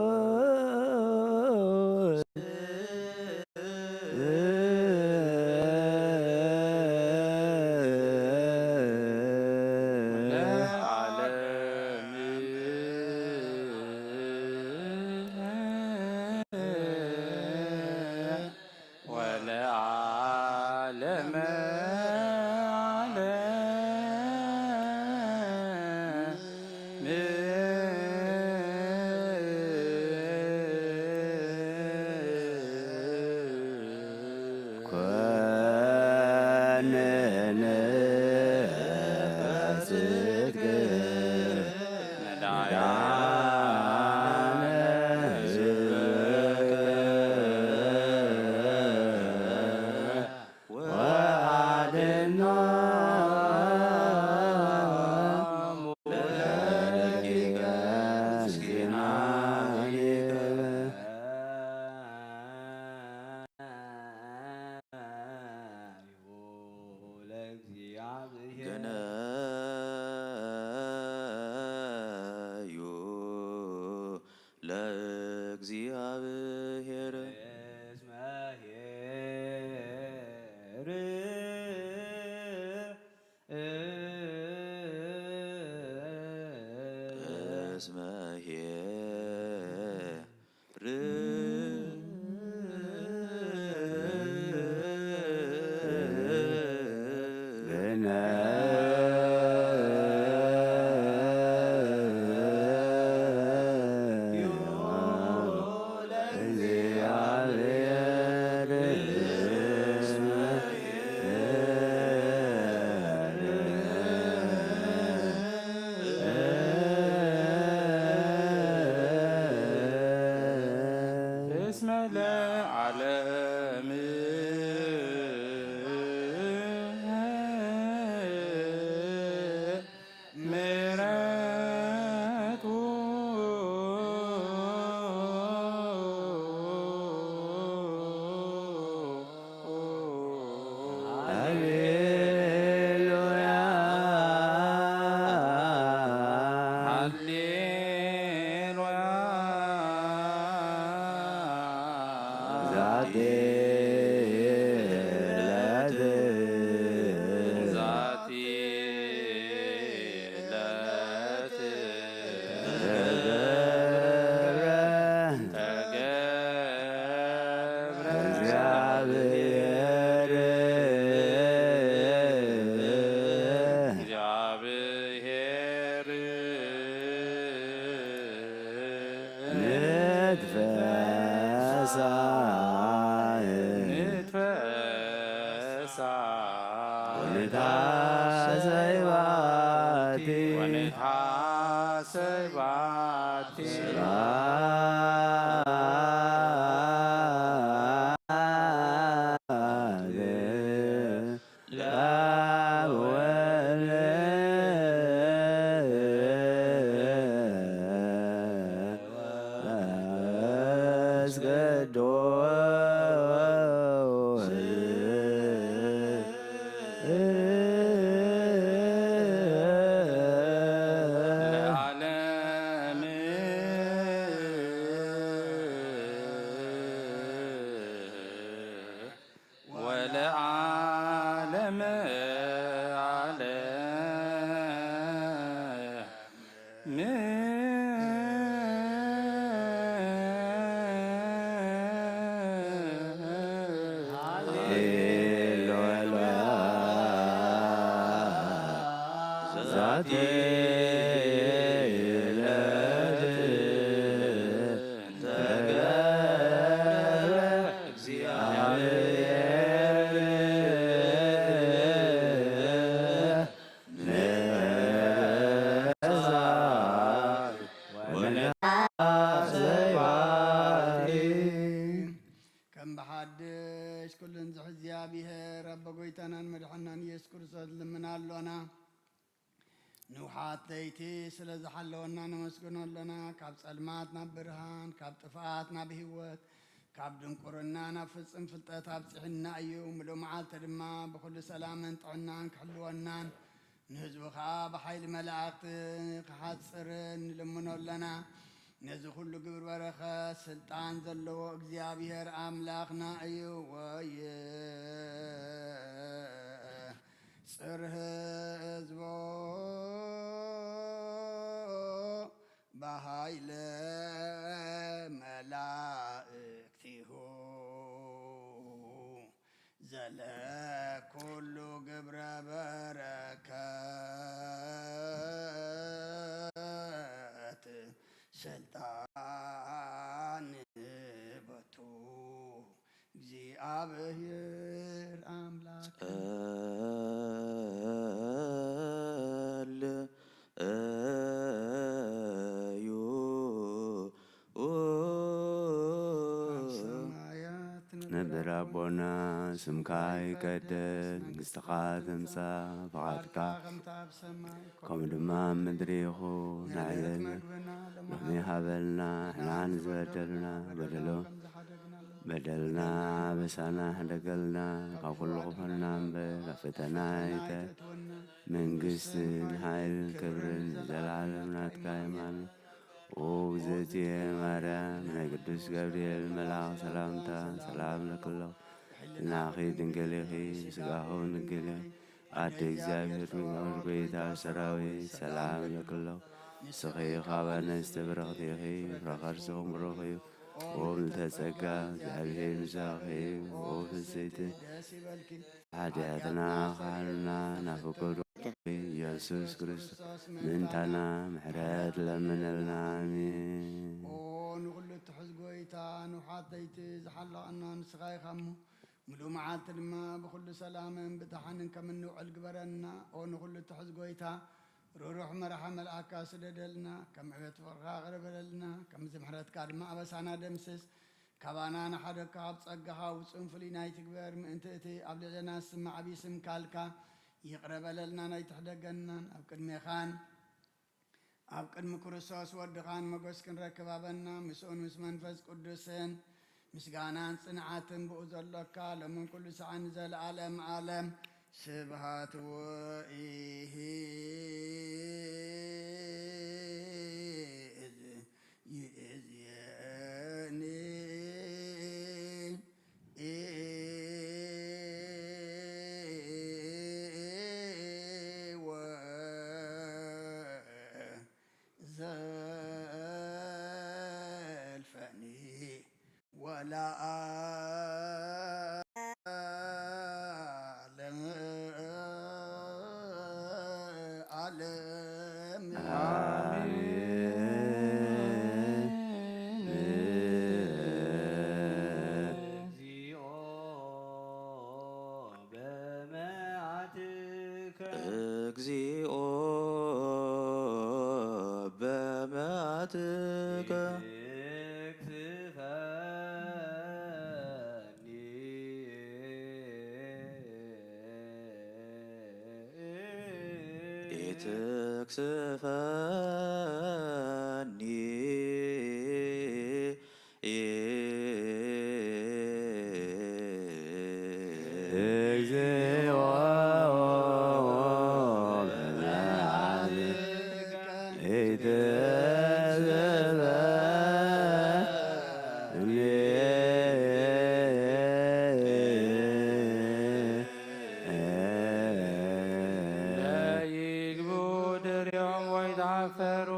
ለእግዚአብሔር እስመ ባቲ ወንታሰይ ባቲ ንውሓት ለይቲ ስለ ዝሓለወና ነመስግኖ ኣለና ካብ ጸልማት ናብ ብርሃን ካብ ጥፍኣት ናብ ህይወት ካብ ድንቁርና ናብ ፍጽም ፍልጠት ኣብፅሕና እዩ ምሉእ መዓልቲ ድማ ብኩሉ ሰላምን ጥዕናን ክሕልወናን ንህዝቡ ከዓ ብሓይሊ መላእኽቲ ክሓፅር ንልምኖ ኣለና ነዚ ኩሉ ግብር በረኸት ስልጣን ዘለዎ እግዚኣብሔር ኣምላኽና እዩ ወየ ጽርህ ህዝቦ በኃይለ መላእክቲሁ ዘለኩሉ ግብረ በረከት ስልጣን በቱ እግዚአብሔር አምላክ ነብር አቦና ስምካ ይቀደስ መንግሥትኻ ትምጻእ ፈቃድካ ከምኡ ድማ ምድሪ ይኹን ንዕለትና ሎሚ ሃበልና ንሕና ንዝበደልና በደልና በሳና ሕደገልና ካብ ኩሉ ክፈልና እምበር ካብ ፈተና ኣይተን መንግሥትን ሓይልን ክብርን ዘለዓለም ናትካ ይማን ኦ እግዝእትየ ማርያም ናይ ቅዱስ ገብርኤል መልኣኽ ሰላምታ ሰላም ለክሎ ናኺ ድንግል ኢኺ ስጋኹን ድንግል ኢኺ ኣደ እግዚአብሔር ሚኖር ጎይታ ሰራዊት ሰላም ለክሎ ንስኺ ካብ ኣንስቲ ብርኽቲ ኢኺ ፍረኸርስኹም ብሩኽ እዩ ኦ ምልተጸጋ እግዚአብሔር ምሳኺ ኦ ፍጽይት ሓጢኣትና ካህሉና ናፍቆዶ ኢየሱስ ክርስቶስ ምንታና ምሕረት ለምንልና አሜን። ኦ ንኩሉ ትሕዝ ጎይታ ንውሓት ለይቲ ዝሓለቐና ንስኻ ኢኻ እሞ ሙሉእ መዓልቲ ድማ ብኩሉ ሰላምን ብድሓንን ከም እንውዕል ግበረና ኦ ንኩሉ ትሕዝ ጎይታ ሩሩሕ መራሓ መልኣካ ስደደልና ከም ዕበት ፍቕርካ ቅርበለልና ከምዚ ምሕረትካ ድማ ኣበሳና ደምስስ ካባና ንሓደካ ኣብ ጸጋኻ ውፅን ፍሉይ ናይ ትግበር ምእንቲ እቲ ኣብ ልዕልና ዝስማዕ ዓብዪ ስም ካልካ ይቕረበለልና ናይ ትሕደገናን ኣብ ቅድሜኻን ኣብ ቅድሚ ክርስቶስ ወድኻን መጎስ ክንረክብ ኣበና ምስኡን ምስ መንፈስ ቅዱስን ምስጋናን ጽንዓትን ብኡ ዘሎካ ሎምን ኩሉ ሰዓን ዘለዓለም ዓለም ስብሃት ወኢህ ይእዝየኒ ዘልፈኒ ወላ እግዚኦ ኢትክስፈኒ እግዚኦ ለይግቡ ድርዮም ወይታፈሩ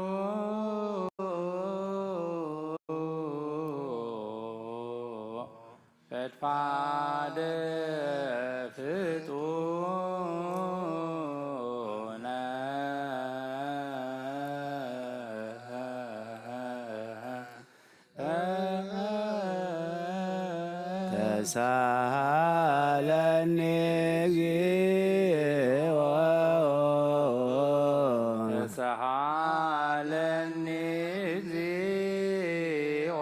ፈድፋደ ፍጡነ ተሳሃለኒ እግዚኦ ተሳሃለኒ እግዚኦ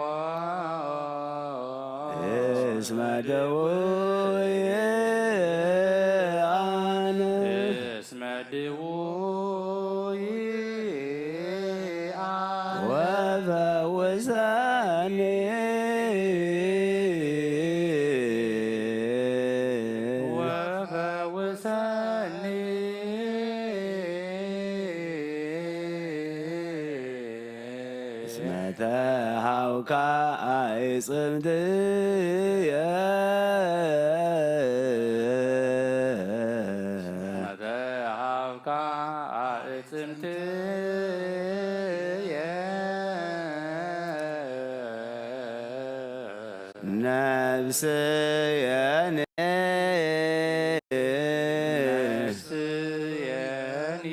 እስመ ደውየ አነ እስመ ድውይ አነ ወፈውሰኒ ወፈውሰኒ እስመ ተሃውካ አዕጽምትየ መተሃብካ አዕጽምትየ ነፍስየኒ ነፍስየኒ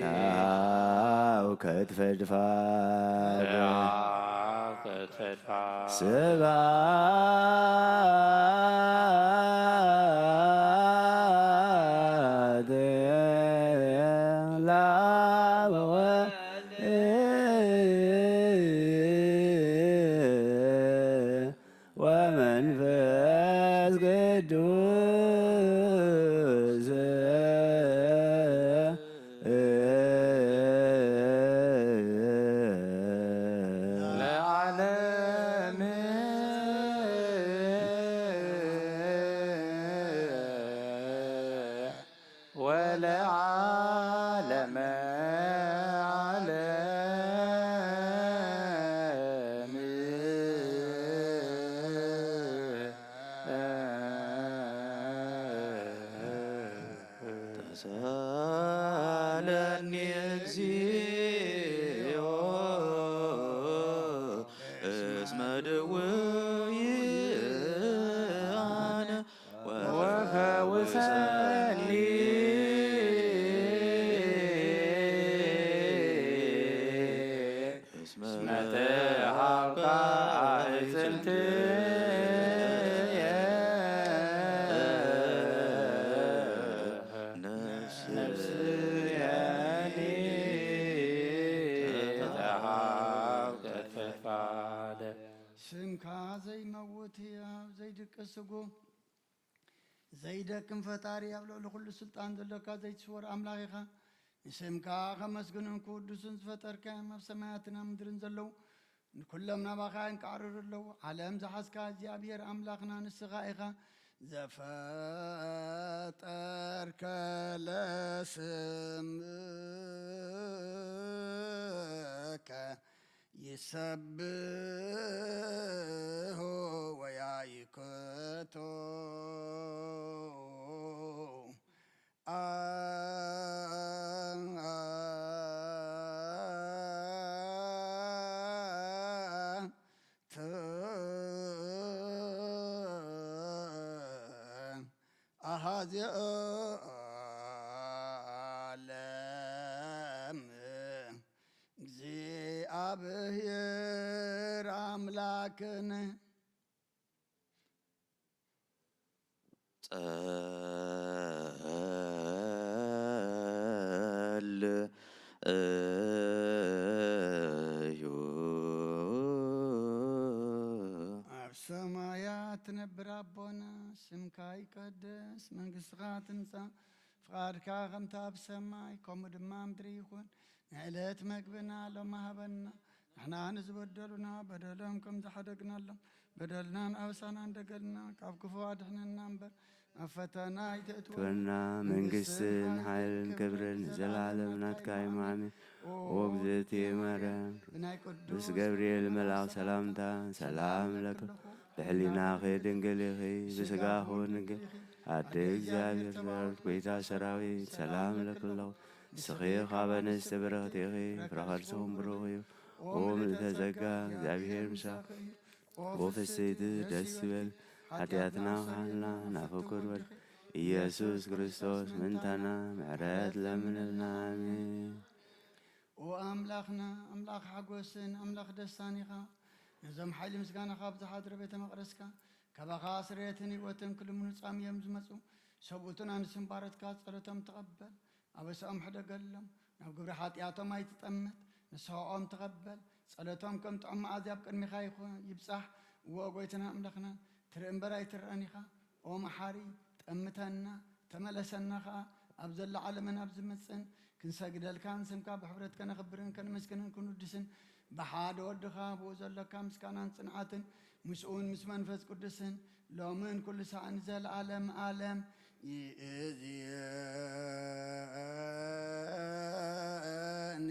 ታውከት ፈድፋደ ተሃብከት ፈድፋደ ስብሐት ለአብ ወመንፈስ ቅዱስ ለዓለም ወለዓለመ ዓለም ተሳሃለኒ እግዚኦ እስመ ደውየ አነ ወፈውሰኒ እስመ መተሃብካ አዕጽምትየ ነፍስየኒ ተሃብከት ፈድፋደ ስምካ ዘይመውት ሕያው ዘይድቅስ ስጉ ዘይደክም ፈጣሪ ኣብ ልዕሊ ኩሉ ስልጣን ዘለካ ዘይትስወር ኣምላኽ ኢኻ ንስምካ ከመስግንን ክውድሱን ዝፈጠርካዮም ኣብ ሰማያትን ኣብ ምድርን ዘለው ንኩሎም ናባኻ ይንቃዕርሩ ኣለዉ ዓለም ዝሓዝካ እግዚኣብሔር ኣምላኽና ንስኻ ኢኻ ዘፈጠርከ ለስምከ ይሰብሖ ወያይክቶ አሃዚ ዓለም እግዚአብሔር አምላክነ ጸልዩ ኣብ ሰማያት ትነብር ኣቦና ስምካ ይቀደስ መንግስትኻ ትምጻእ ፍቃድካ ከምታ ብሰማይ ከምኡ ድማ ምድሪ ይኹን ንዕለት መግብና ሎማ ሃበና ንሕና ንዝበደሉና በደሎም ከም ዝሓደግናሎም በደልናን ኣበሳና እንደገልና ካብ ክፉ ኣድሕነና እምበር ኣብ ፈተና ይተእትወና መንግስትን ሓይልን ክብርን ዘላለም ናትካ እዩ ኣሜን። ኦ እግዝእትየ ማርያም ምስ ገብርኤል መልኣክ ሰላምታ ሰላም ለከ ብሕሊናኺ ድንግል ኢኺ ብስጋኹ ድንግል ኣደ እግዚኣብሔር ዘወልድ ጐይታ ሰራዊት ሰላም ለክለኹ ንስኺ ካብ ኣንስቲ ብርኽቲ ኢኺ ፍረ ከርሥኹም ብሩኽ እዩ። ኦ ምልዕተ ጸጋ እግዚኣብሔር ምሳኺ ኦ ፍስሕቲ ደስ ይበል ኃጢአትና ካልና ናፈኩር በል ኢየሱስ ክርስቶስ ምንተና ምሕረት ለምንልና አሜን። ኦ ኣምላኽና ኣምላኽ ሓጐስን ኣምላኽ ደስታን ኢኻ ነዞም ሓይሊ ምስጋና ካብ ዝሓድረ ቤተ መቕደስካ ካባኻ ስርየትን ህይወትን ክልምኑፃም እዮም ዝመፁ ሰብኡትን ኣንስትን ባረትካ ጸሎቶም ተቐበል ኣበሳኦም ሕደገሎም ናብ ግብሪ ሓጢኣቶም ኣይትጠምት ንስሖኦም ተቐበል ጸሎቶም ከም ጥዑም መዓዝያ ኣብ ቅድሚኻ ይብፃሕ እዎ ጐይትና ኣምላኽና ትርኢ እምበር ኣይትርአን ኢኻ ኦ መሓሪ ጠምተና ተመለሰና ከዓ ኣብ ዘሎ ዓለምን ኣብ ዝመፅን ክንሰግደልካን ስምካ ብሕብረት ከነኽብርን ከንመስግንን ክንውድስን ብሓደ ወድኻ ብኡ ዘለካ ምስጋናን ጽንዓትን ምስኡን ምስ መንፈስ ቅዱስን ሎምን ኩሉ ሰዓን ዘለዓለም ዓለም ይእዝየኒ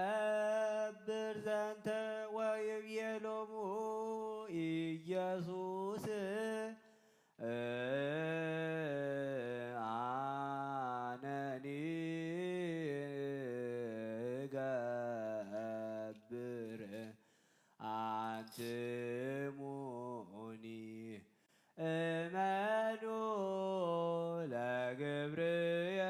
ትገብር ዘንተ ወይቤሎሙ ኢየሱስ አነኒ ገብር አንትሙኒ እመኑ ለግብርየ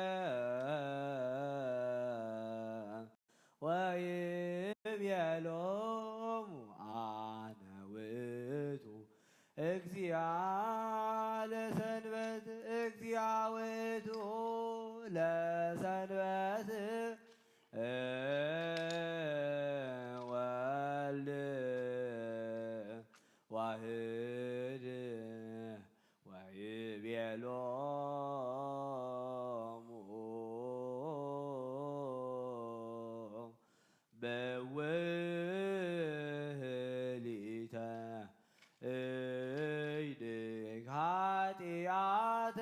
ወይቤሎሙ አነ ውእቱ እግዚአ ለሰንበት እግዚአ ውእቱ ለሰንበት ወልድ ዋህድ ወይቤሎሙ በውህሊተ እይድግ ኃጢአተ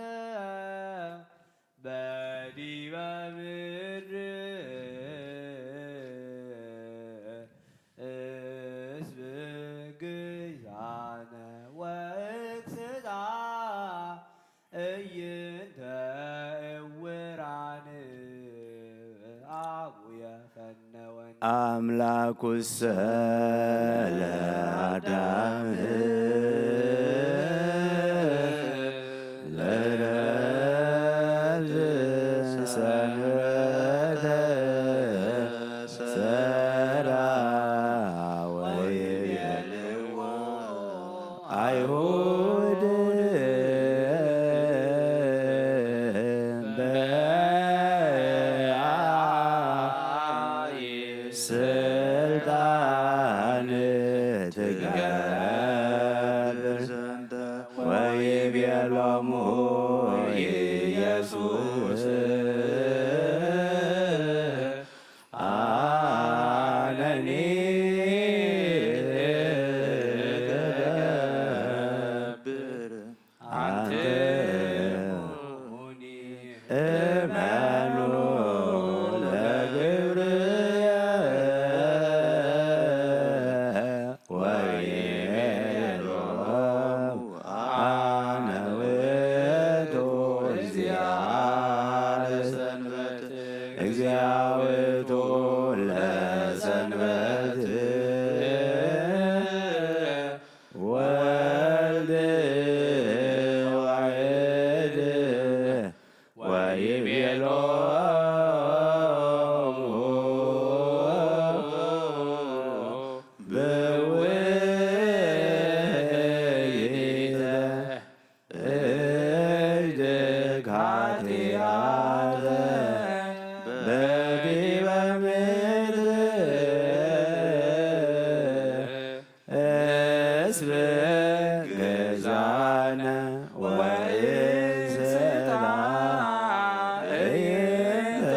በዲበ ምድር እስብ ግዛነ ወእክስታ እይንተ እውራን አቡየ ፈነወኒ አምላኩሰ ለአዳም ለረብዝ ሰንበተ ሰራ ወይቤልዎ አይሁድ ስልጣን ትገብር ዘንተ ወይቤሎሙ ኢየሱስ አነኒ ውይይተ እጅግ ኃጢአተ በዲበ ምድር እስበ ገዛነ ወእንስታ እይንተ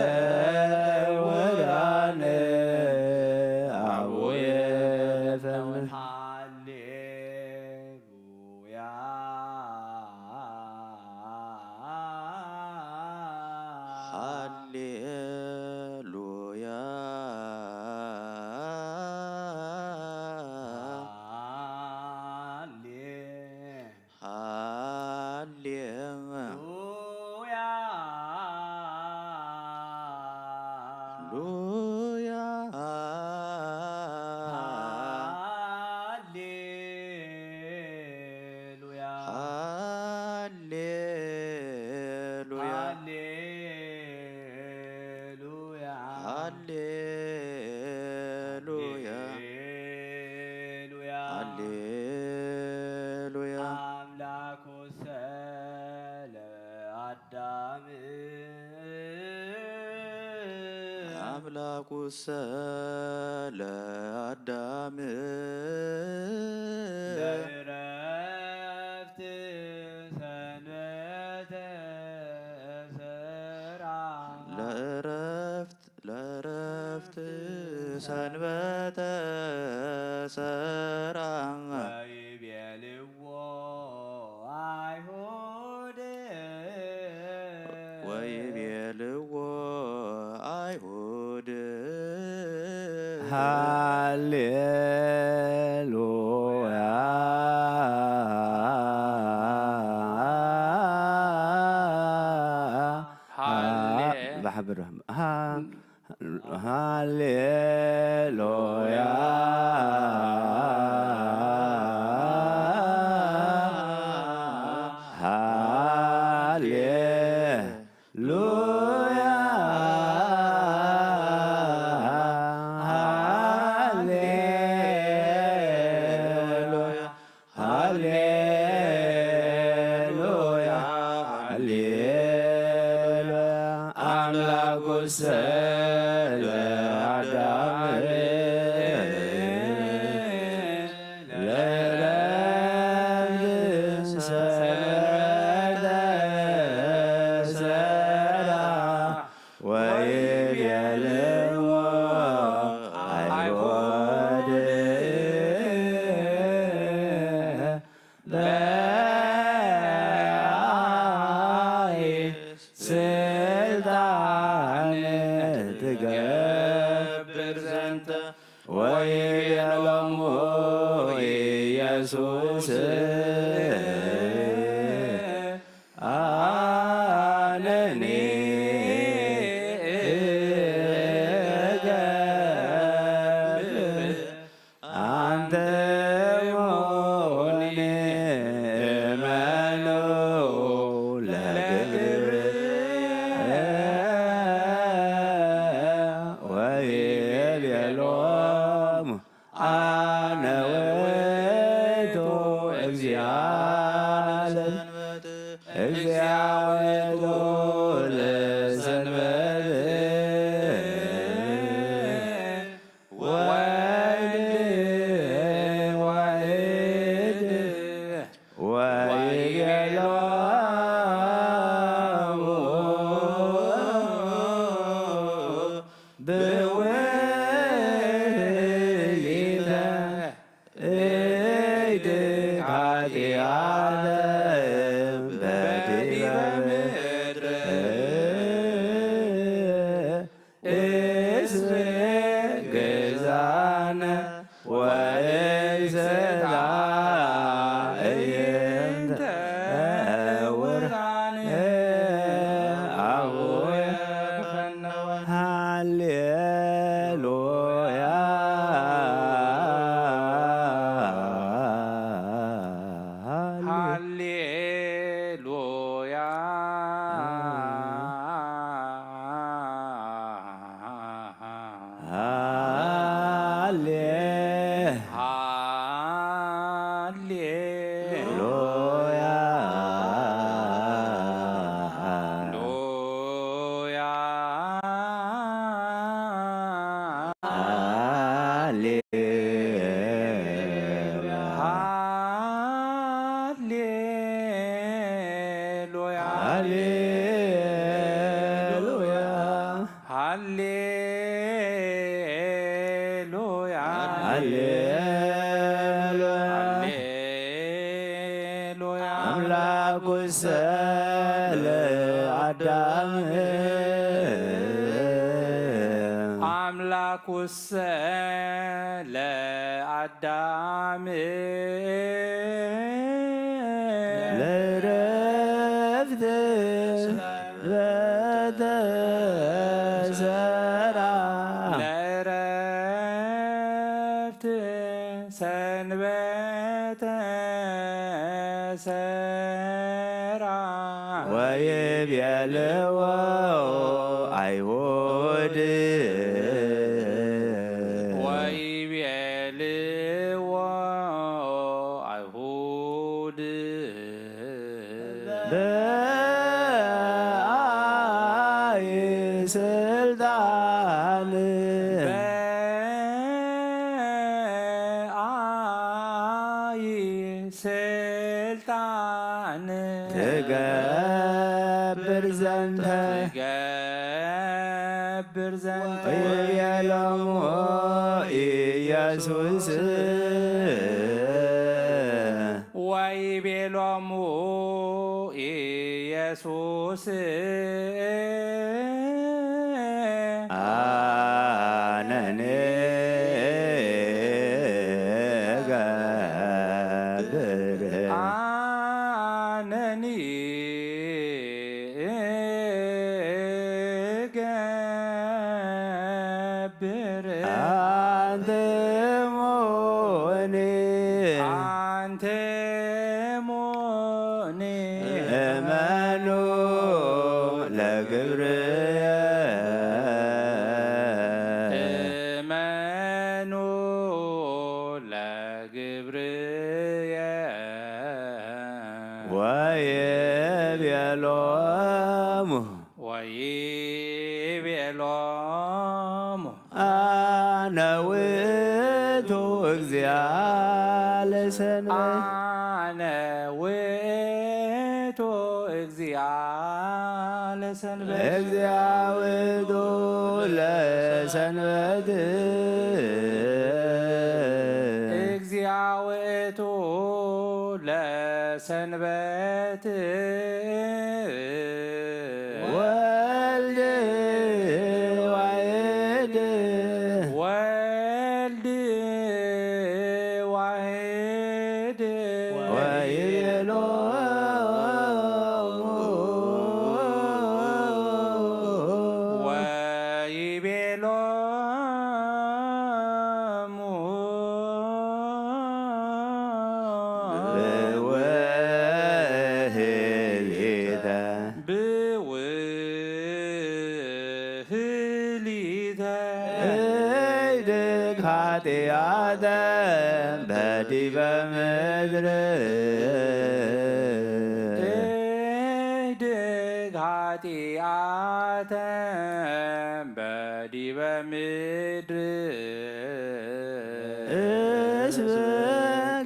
ወዳነ አቡየ ዘምን ሃሌሉያ ሃሌሉያ ሃሌሉያ ሃሌሉያ ሃሌሉያ ሃሌሉያ አምላኩ ሰለ አዳም አምላኩ ሰለ አዳም ለዕረፍት ሰንበተ ሰራ ለዕረፍት ሰንበተ ሰራ ወይቤልዎ አይሁድ ወይቤልዎ አይሁድ ሃሌሉያ بحبر هاليلويا هاليلويا هاليلويا هاليلويا هاليلويا አምላኩ ሰለ አዳም ለዕረፍት ሰንበተ ሰራ ወይቤልዎ አይሁድ ስልጣን ትገብር ዘንተ ወይቤሎሙ ኢየሱስ አነኒ እገብር አንተ ሞኒ እመኑ ለግብር ወይቤሎሙ አነ ውእቱ እግዚአ ውእቱ ለሰንበት ወይድ ወይቤሎሙ ብውይይተ እይድ ኃጢአተ በዲበ ምድር እስመ ገዛነ ወእንስታ እይንተ ወርሃነ አቡየ ሃሌሉያ ሃሌሉያ አምላኩሰ ለአዳም አምላኩሰ ለአዳም ለረፍት በተሰራ ለረፍት ሰንበተ ሰራ ወይቤልዎ አይሁድ ወይቤልዎ አይሁድ በአይ ስልጣን በአይ ስልጣን ትገብር ዘንተ ወይቤሎሙ ኢየሱስ ወይቤሎሙ ኢየሱስ አነኔ ገብር አነኒ ገብር አንትሙኒ እመኑ ለግብርየ እመኑ ለግብርየ ወይቤሎሙ አነ ውእቱ እግዚአ ለሰንበት አነ ውእቱ እግዚአ ለሰንበት እግዚአ ውእቱ ለሰንበት እግዚአ ውእቱ ለሰንበት ወልድ ዋሕድ ወልድ ዋሕድ ወይቤሎሙ ብውህሊተ እይድግ ኃጢአተ በዲበ ምድር እይድግ ኃጢአተ በዲበ ምድር እስብ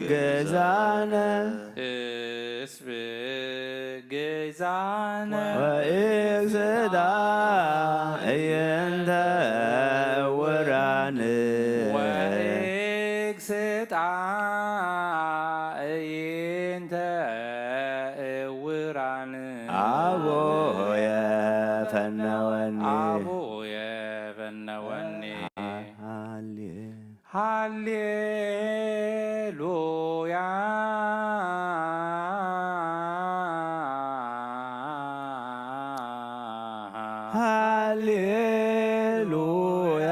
ገዛነ ወእግዝእታ እየንተ ዕውራን ወእግዝእታ እየንተ ዕውራን አቦየ ፈነወኒ ሃሌሉያ ሃሌሉያ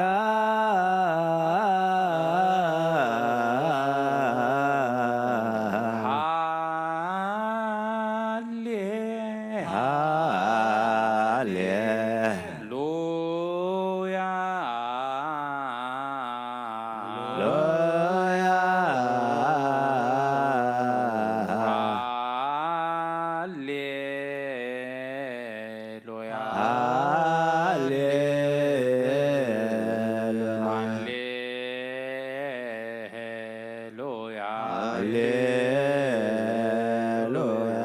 ሃሌሉያ ሃሌሉያ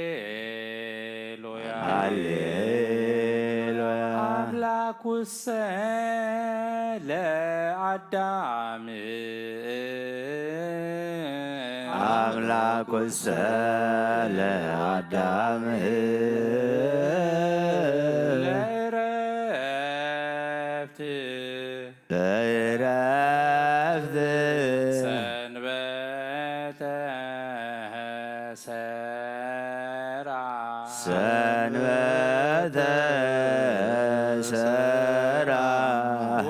ሃሌሉያ ሃሌሉያ አምላኩሰ ለአዳም አምላኩሰ ለአዳም ለዕረፍት ለዕረፍት ሰንበተ ሰራ ሰንበተ ሰራ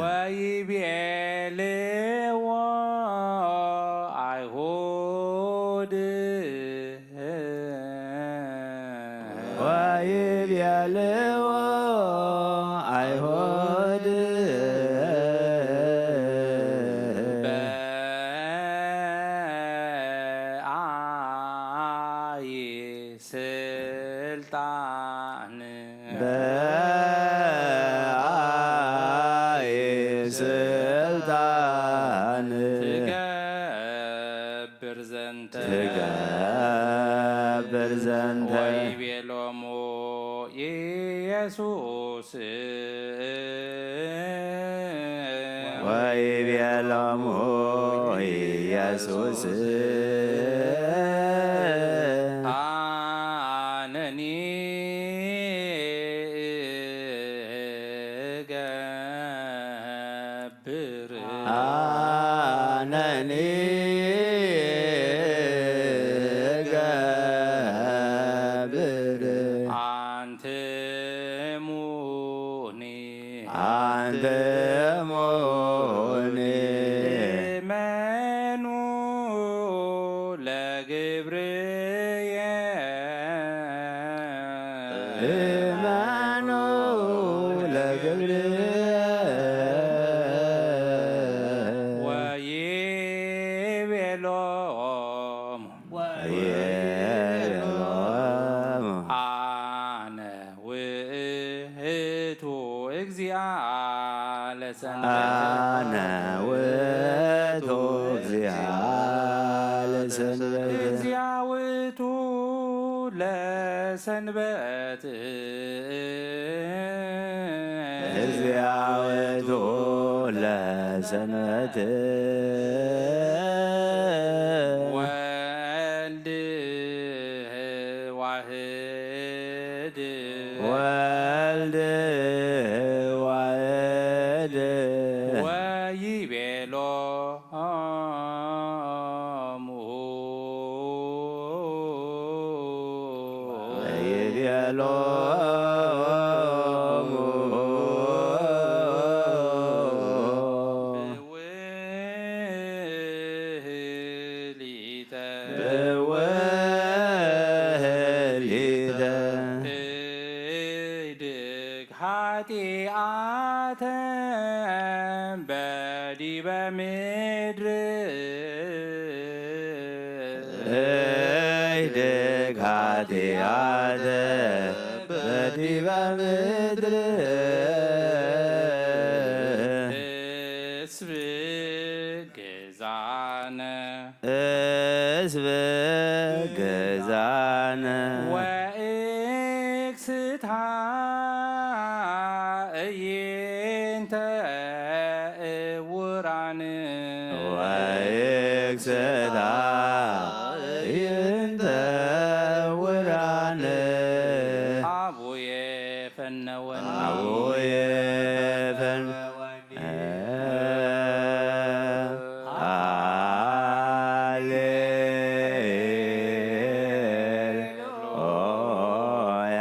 ወይቤልዎ አይሁድ ወይቤልዎ አይሁድ በአይ ስልጣን በአይ ስልጣን ትገብር ዘንተ ትገብር ዘንተ ወይቤሎሙ ኢየሱስ ወይቤሎሙ ኢየሱስ አነኒ ገብር አነኒ ገብር አንትሙኒ አንትሙኒ መኑ ለግብርየ እመኑ ለገብርየ ወይቤሎሙ ወይቤሎሙ አነ ውእቱ እግዚአ ለሰንበተ አነ ውእቱ እግዚአ ለሰንበተ እግዚአ ውእቱ ለሰንበት እግዚአ ውእቱ ለሰንበት ወልድ ዋህድ ወልድ ዋሕድ ወይቤሎሙ ወይቤሎሙ ብውህሊተ ብውህሊተ እድግ ኃጢአተ በዲበ ምድር እይድግ ኃጢአተ በዲበ ምድር እስብ ግዛነ እስብ ገዛነ ወእክስታ እይንተ እውራን ወይክስታ ይንተ ውራን አቡየ ፈነወኒ አቡየ ፈነወኒ ሃሌሉያ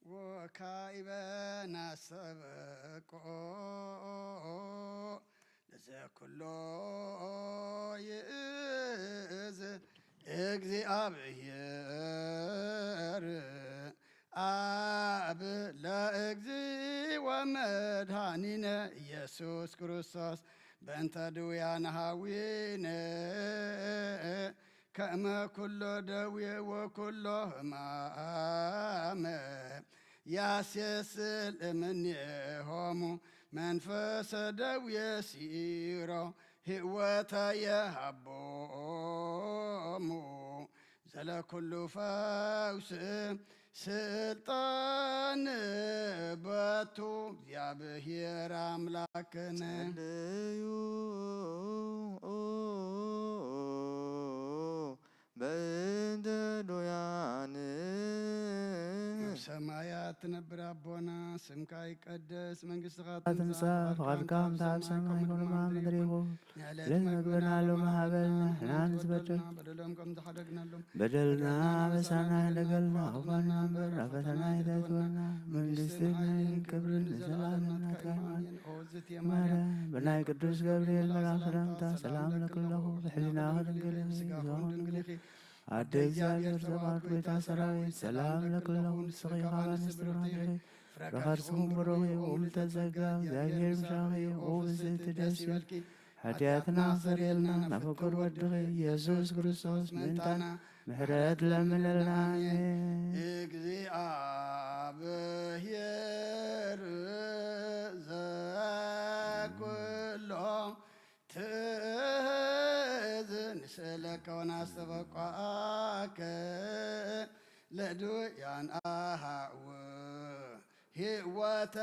ወካይበ ናሰበቆ ለዘኩሎ ይእዝ እግዚአብሔር አብ ለእግዚ ወመድኃኒነ ኢየሱስ ክርስቶስ በእንተ ድውያነ ኀዊነ ከመ ኩሎ ደዌ ወኩሎ ሕማመ ያስየስል እምኔሆሙ መንፈሰ ደዌ ሲሮ ሕይወተ የሃቦሙ ዘለኩሉ ፈውስ ስልጣን በቱ እግዚአብሔር አምላክነ ጸልዩ በእንተ ዶያን ሰማያት ትነብር አቦና ስምካ ይቀደስ መንግሥትከ ትምጻእ ፈቃድከ በከመ በሰማይ ከማሁ በምድር ይኩን ለነገና ለማህበልና ሕናን ዝበደል በደሎም ከም ተሓደግናሎም በደልና አበሳና እንደገልና አውፋና በር አፈተና ይታትወና መንግሥትን ክብርን ለዘላለም ናትካማረ በናይ ቅዱስ ገብርኤል መልአክ ሰላምታ ሰላም ለክለኹ ብሕሊናኸ ድንግል ድንግልኺ አደ እግዚአብሔር ዘባርኩ ቤታ ሰራዊት ሰላም ለክለኹ ንስኺ አንስት ብርሃንኺ ረኸርስኩም ብሩኽ ወምልተዘጋ እግዚአብሔር ምሻኺ ወብዝእቲ ደስ ይበልኪ ኃጢአትና ሰሪልና ናፈቆር ወድኺ ኢየሱስ ክርስቶስ ምንታና ምሕረት ለምንልና እግዚአብሔር ዘኩሎ ትእዝን ንስእለከ ወናስተበቋከ ለድውያን አሃው ሕይወተ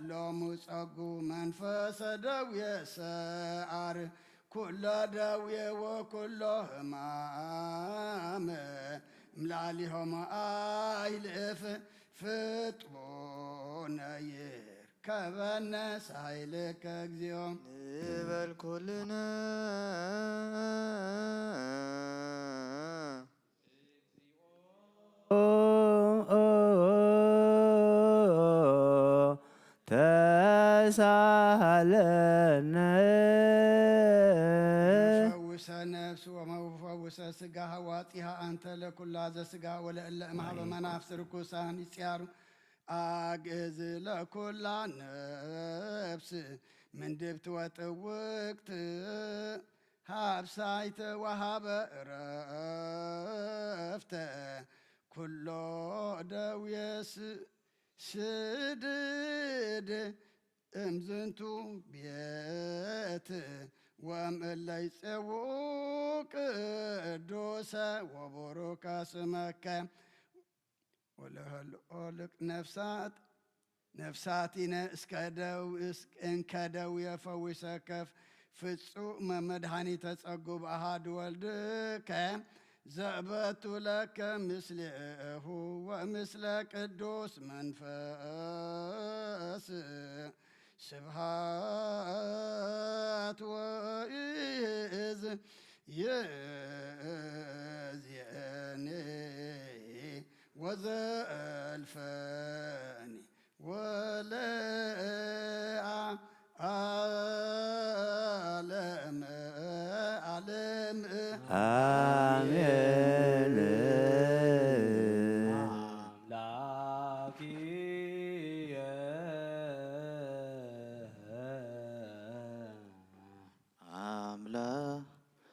ሎሙ ጸጉ መንፈሰ ደዌ ሰዓር ኩሎ ደዌ ወኩሎ ሕማመ እምላሊሆሙ አይልፍ ፍጥሞነ ይርከበነ ሳይልከ እግዚኦ ንበል ኩልነ ተሳሃለነ መፈውሰ ነፍስ ወመፈውሰ ስጋ ሀዋጢሃ አንተ ለኩላ ዘስጋ ወለእለ እምኀበ መናፍስ ርኩሳን ይጽያሩ አግዝ ለኩላ ነፍስ ምንድብት ወጥውቅት ሃብሳይተ ወሃበ ዕረፍተ ኩሎ ደዌስ ስድድ እምዝንቱ ቤት ወእምእለ ይፄውኡ ቅዱሰ ወቡሩከ ስመከ ወለህልኦልቅ ነፍሳቲነ እንከ ደዌ ፈዊሰከፍ ፍጹመ መድኃኒተ ጸጉብ አሐዱ ወልድከ ዘእበቱ ለከ ምስሌሁ ወምስለ ቅዱስ መንፈስ ስብሃት ወኢዝ የዝየኔ ወዘልፈኒ ወለአ ዓለም ዓለም አሜን አምላኪየ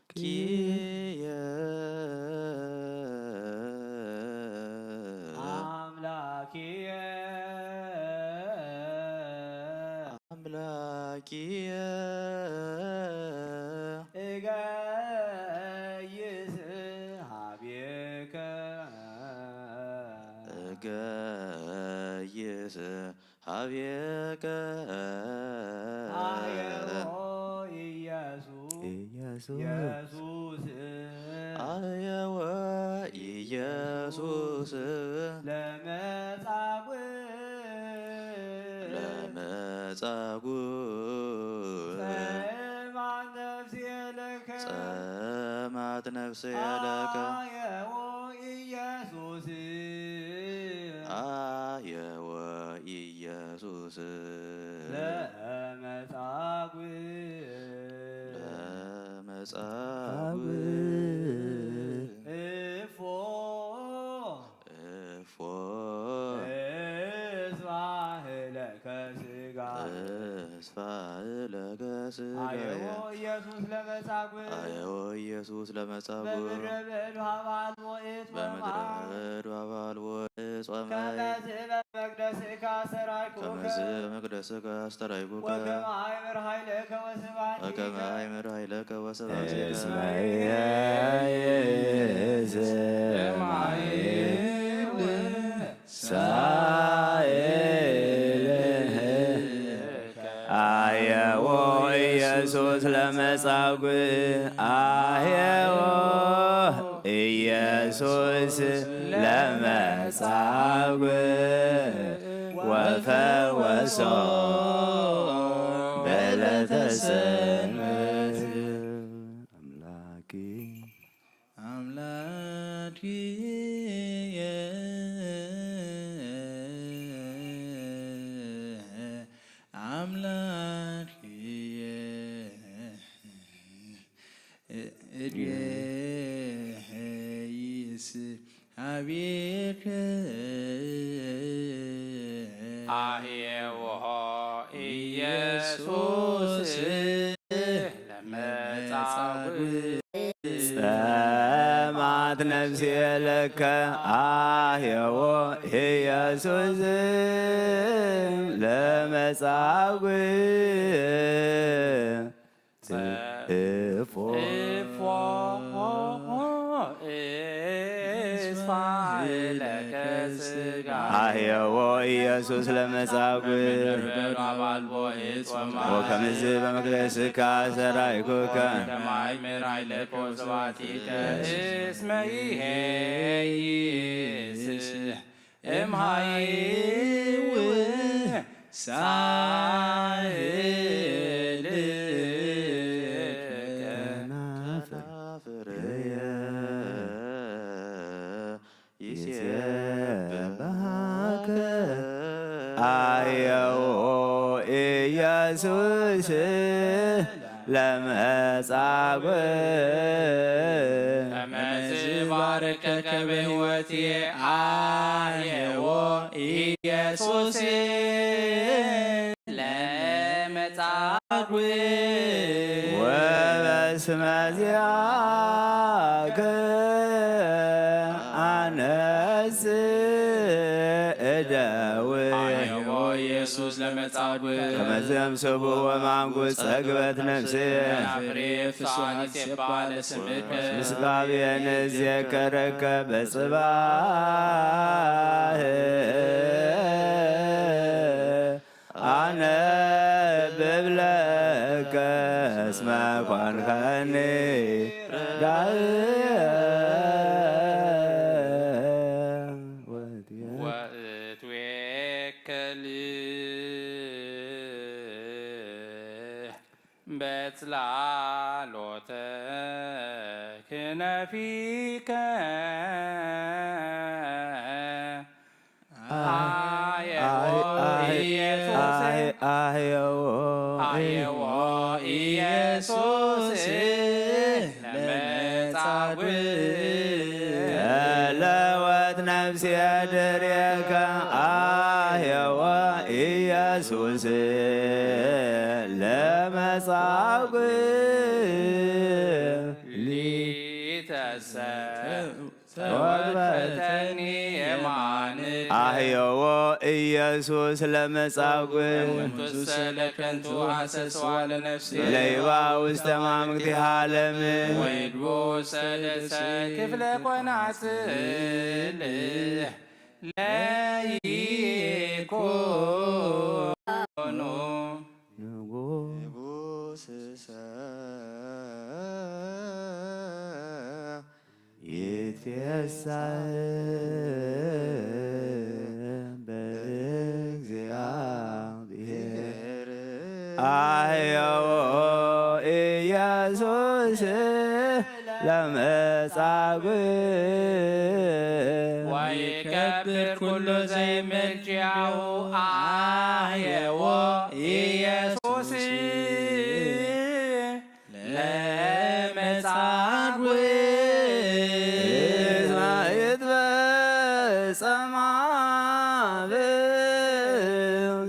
አምላኪየ አምላኪየ አምላኪየ እገይስ ኀቤከ እገይስ ኀቤከ አየዎ ኢየሱስ አየወ ኢየሱስ ለመጻጉዕ ጸማት ነፍሴ ለከ አየዎ ኢየሱስ አየወ ኢየሱስ ለመጻጉዕ እፎ እስባህለከ ሥጋ እስፋእለከ ሥጋ አየዎ ኢየሱስ ለመጻጉዕ በምድረ በዳ ባልቦ ዕፅ ወማይ በመቅደስከ አስተርአይኩከ ወከመ አእምር ኃይለከ ወስብሐቲከ እስመ አየዎ ኢየሱስ ለመጻጉዕ አየዎ ኢየሱስ ለመጻጉዕ ወፈወሶ በዕለተ ሰንበት አምላኪየ አምላኪየ ይስሐቤከ አየዎ ኢየሱስ ለመጻጉዕ ጸማት ነፍሴ ለከ አየዎ ኢየሱስ ለመጻጉዕ እፎ እስፋእለከ ሥጋ አየዎ ኢየሱስ ለመጻጉዕ ወከመዝ በመቅደስከ አስተርአይኩከ ወከመ አእምር ኃይለከ ወስብሐቲከ እስመ ይሄይስ እምኃይው ከናፍርየ ይሴብሐከ አየዎ ኢየሱስ ለመጻጉዕ ከመዝባርከከ በሕይወቴ አየዎ ኢየሱስ ለመጻጉዕ ወበስመ ዚአከ አነጽእ እደውየ አየዎ ኢየሱስ ለመጻጉዕ ከመዝ እምስቡ ወማንጉሥ ጸግበት ነፍሴ ፍሬ ፍሱሐን ይሴባህ ለስምከ ምስጋቤን እዜከረከ በጽባሕ አነብብ ለከ እስመ ኮንከኒ ዳህየ ወእትዌከል በጽላሎተ ክነፊከ አየዎ ኢየሱስ ለመጻጉዕ ተለወጥ ነፍሴ ድሬከ አየዎ ኢየሱስ ለመጻጉዕ ተወድፈተኒ የማን አየዎ ኢየሱስ ለመጻጉዕ ለከንቱ አሰስዋ ለነፍሴ ለይባ ውስተ ማምክቲሃ ዓለም ወይድቦ ሰለሰ ክፍለ ቆናጽል ለይኮኑ ንጉሥሰ ይትየሳዕ በእግዚአብሔር አየዎ ኢየሱስ ለመጻጉዕ ወይከብር ኩሉ ዘይምልጃው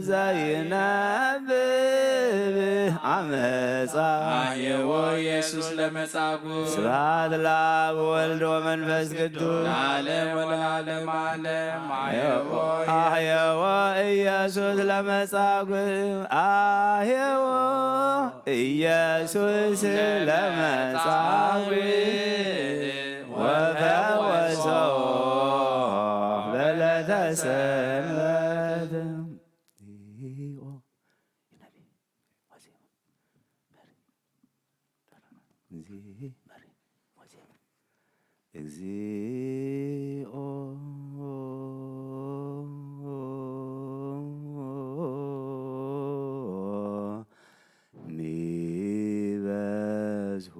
ዘይነብብ አመፃ አየዎ ኢየሱስ ለመጻጉዕ ስብሐት ለአብ ወወልድ ወመንፈስ ቅዱስ ለዓለም ወለዓለመ ዓለም አየዎ አህየዎ ኢየሱስ ለመጻጉዕ አህየዎ ኢየሱስ ለመጻጉዕ ወፈወሶ በዕለተ ሰንበት እግዚኦ ሚበዝሁ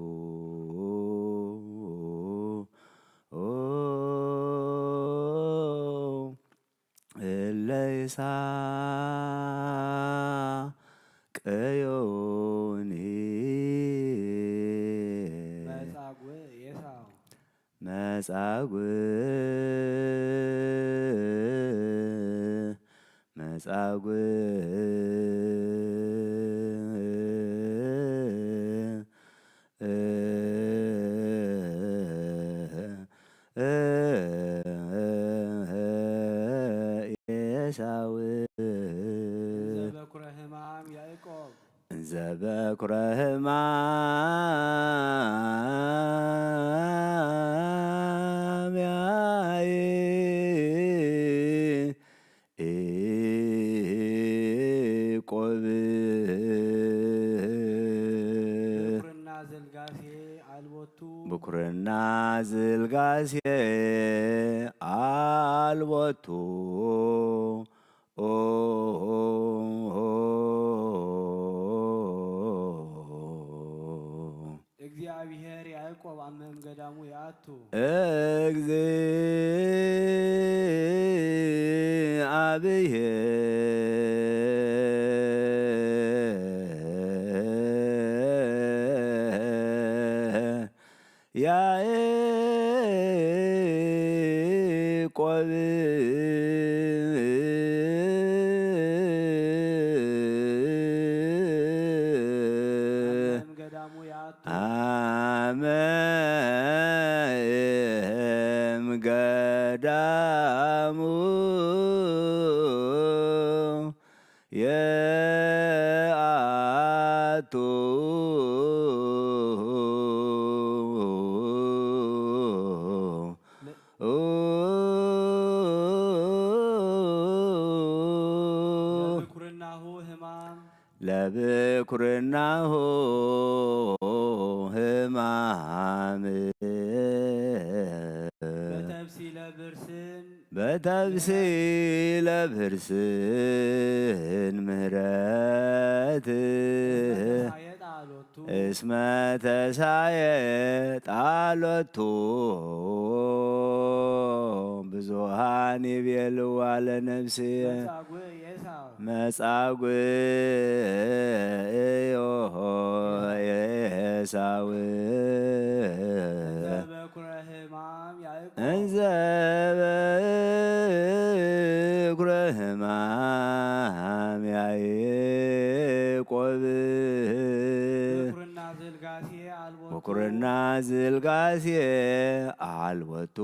እለ ይሳቅዮኒ ኤሳው ዘበኩረ ሕማም ያዕቆብ ዘበኩረ ሕማም ያዕቆብ ብኩርና ዝልጋሴ አልቦቱ እግዚአብሔር ያዕቆብ አመም ገዳሙ ያቱ ያዕቆብ አመም ገዳሙ የአቱ ለብኩርናሁ ሕማም በተብሲለ ብርስን ምህረት እስመ ተሳየጥ አሎቱ ብዙሃን ይቤልዋ ለነፍስየ መጻጉዕ እዮሆ ኤሳው እንዘ በኩረ ሕማም ያዕቆብ ብኩርና ዝልጋሴ አልቦቱ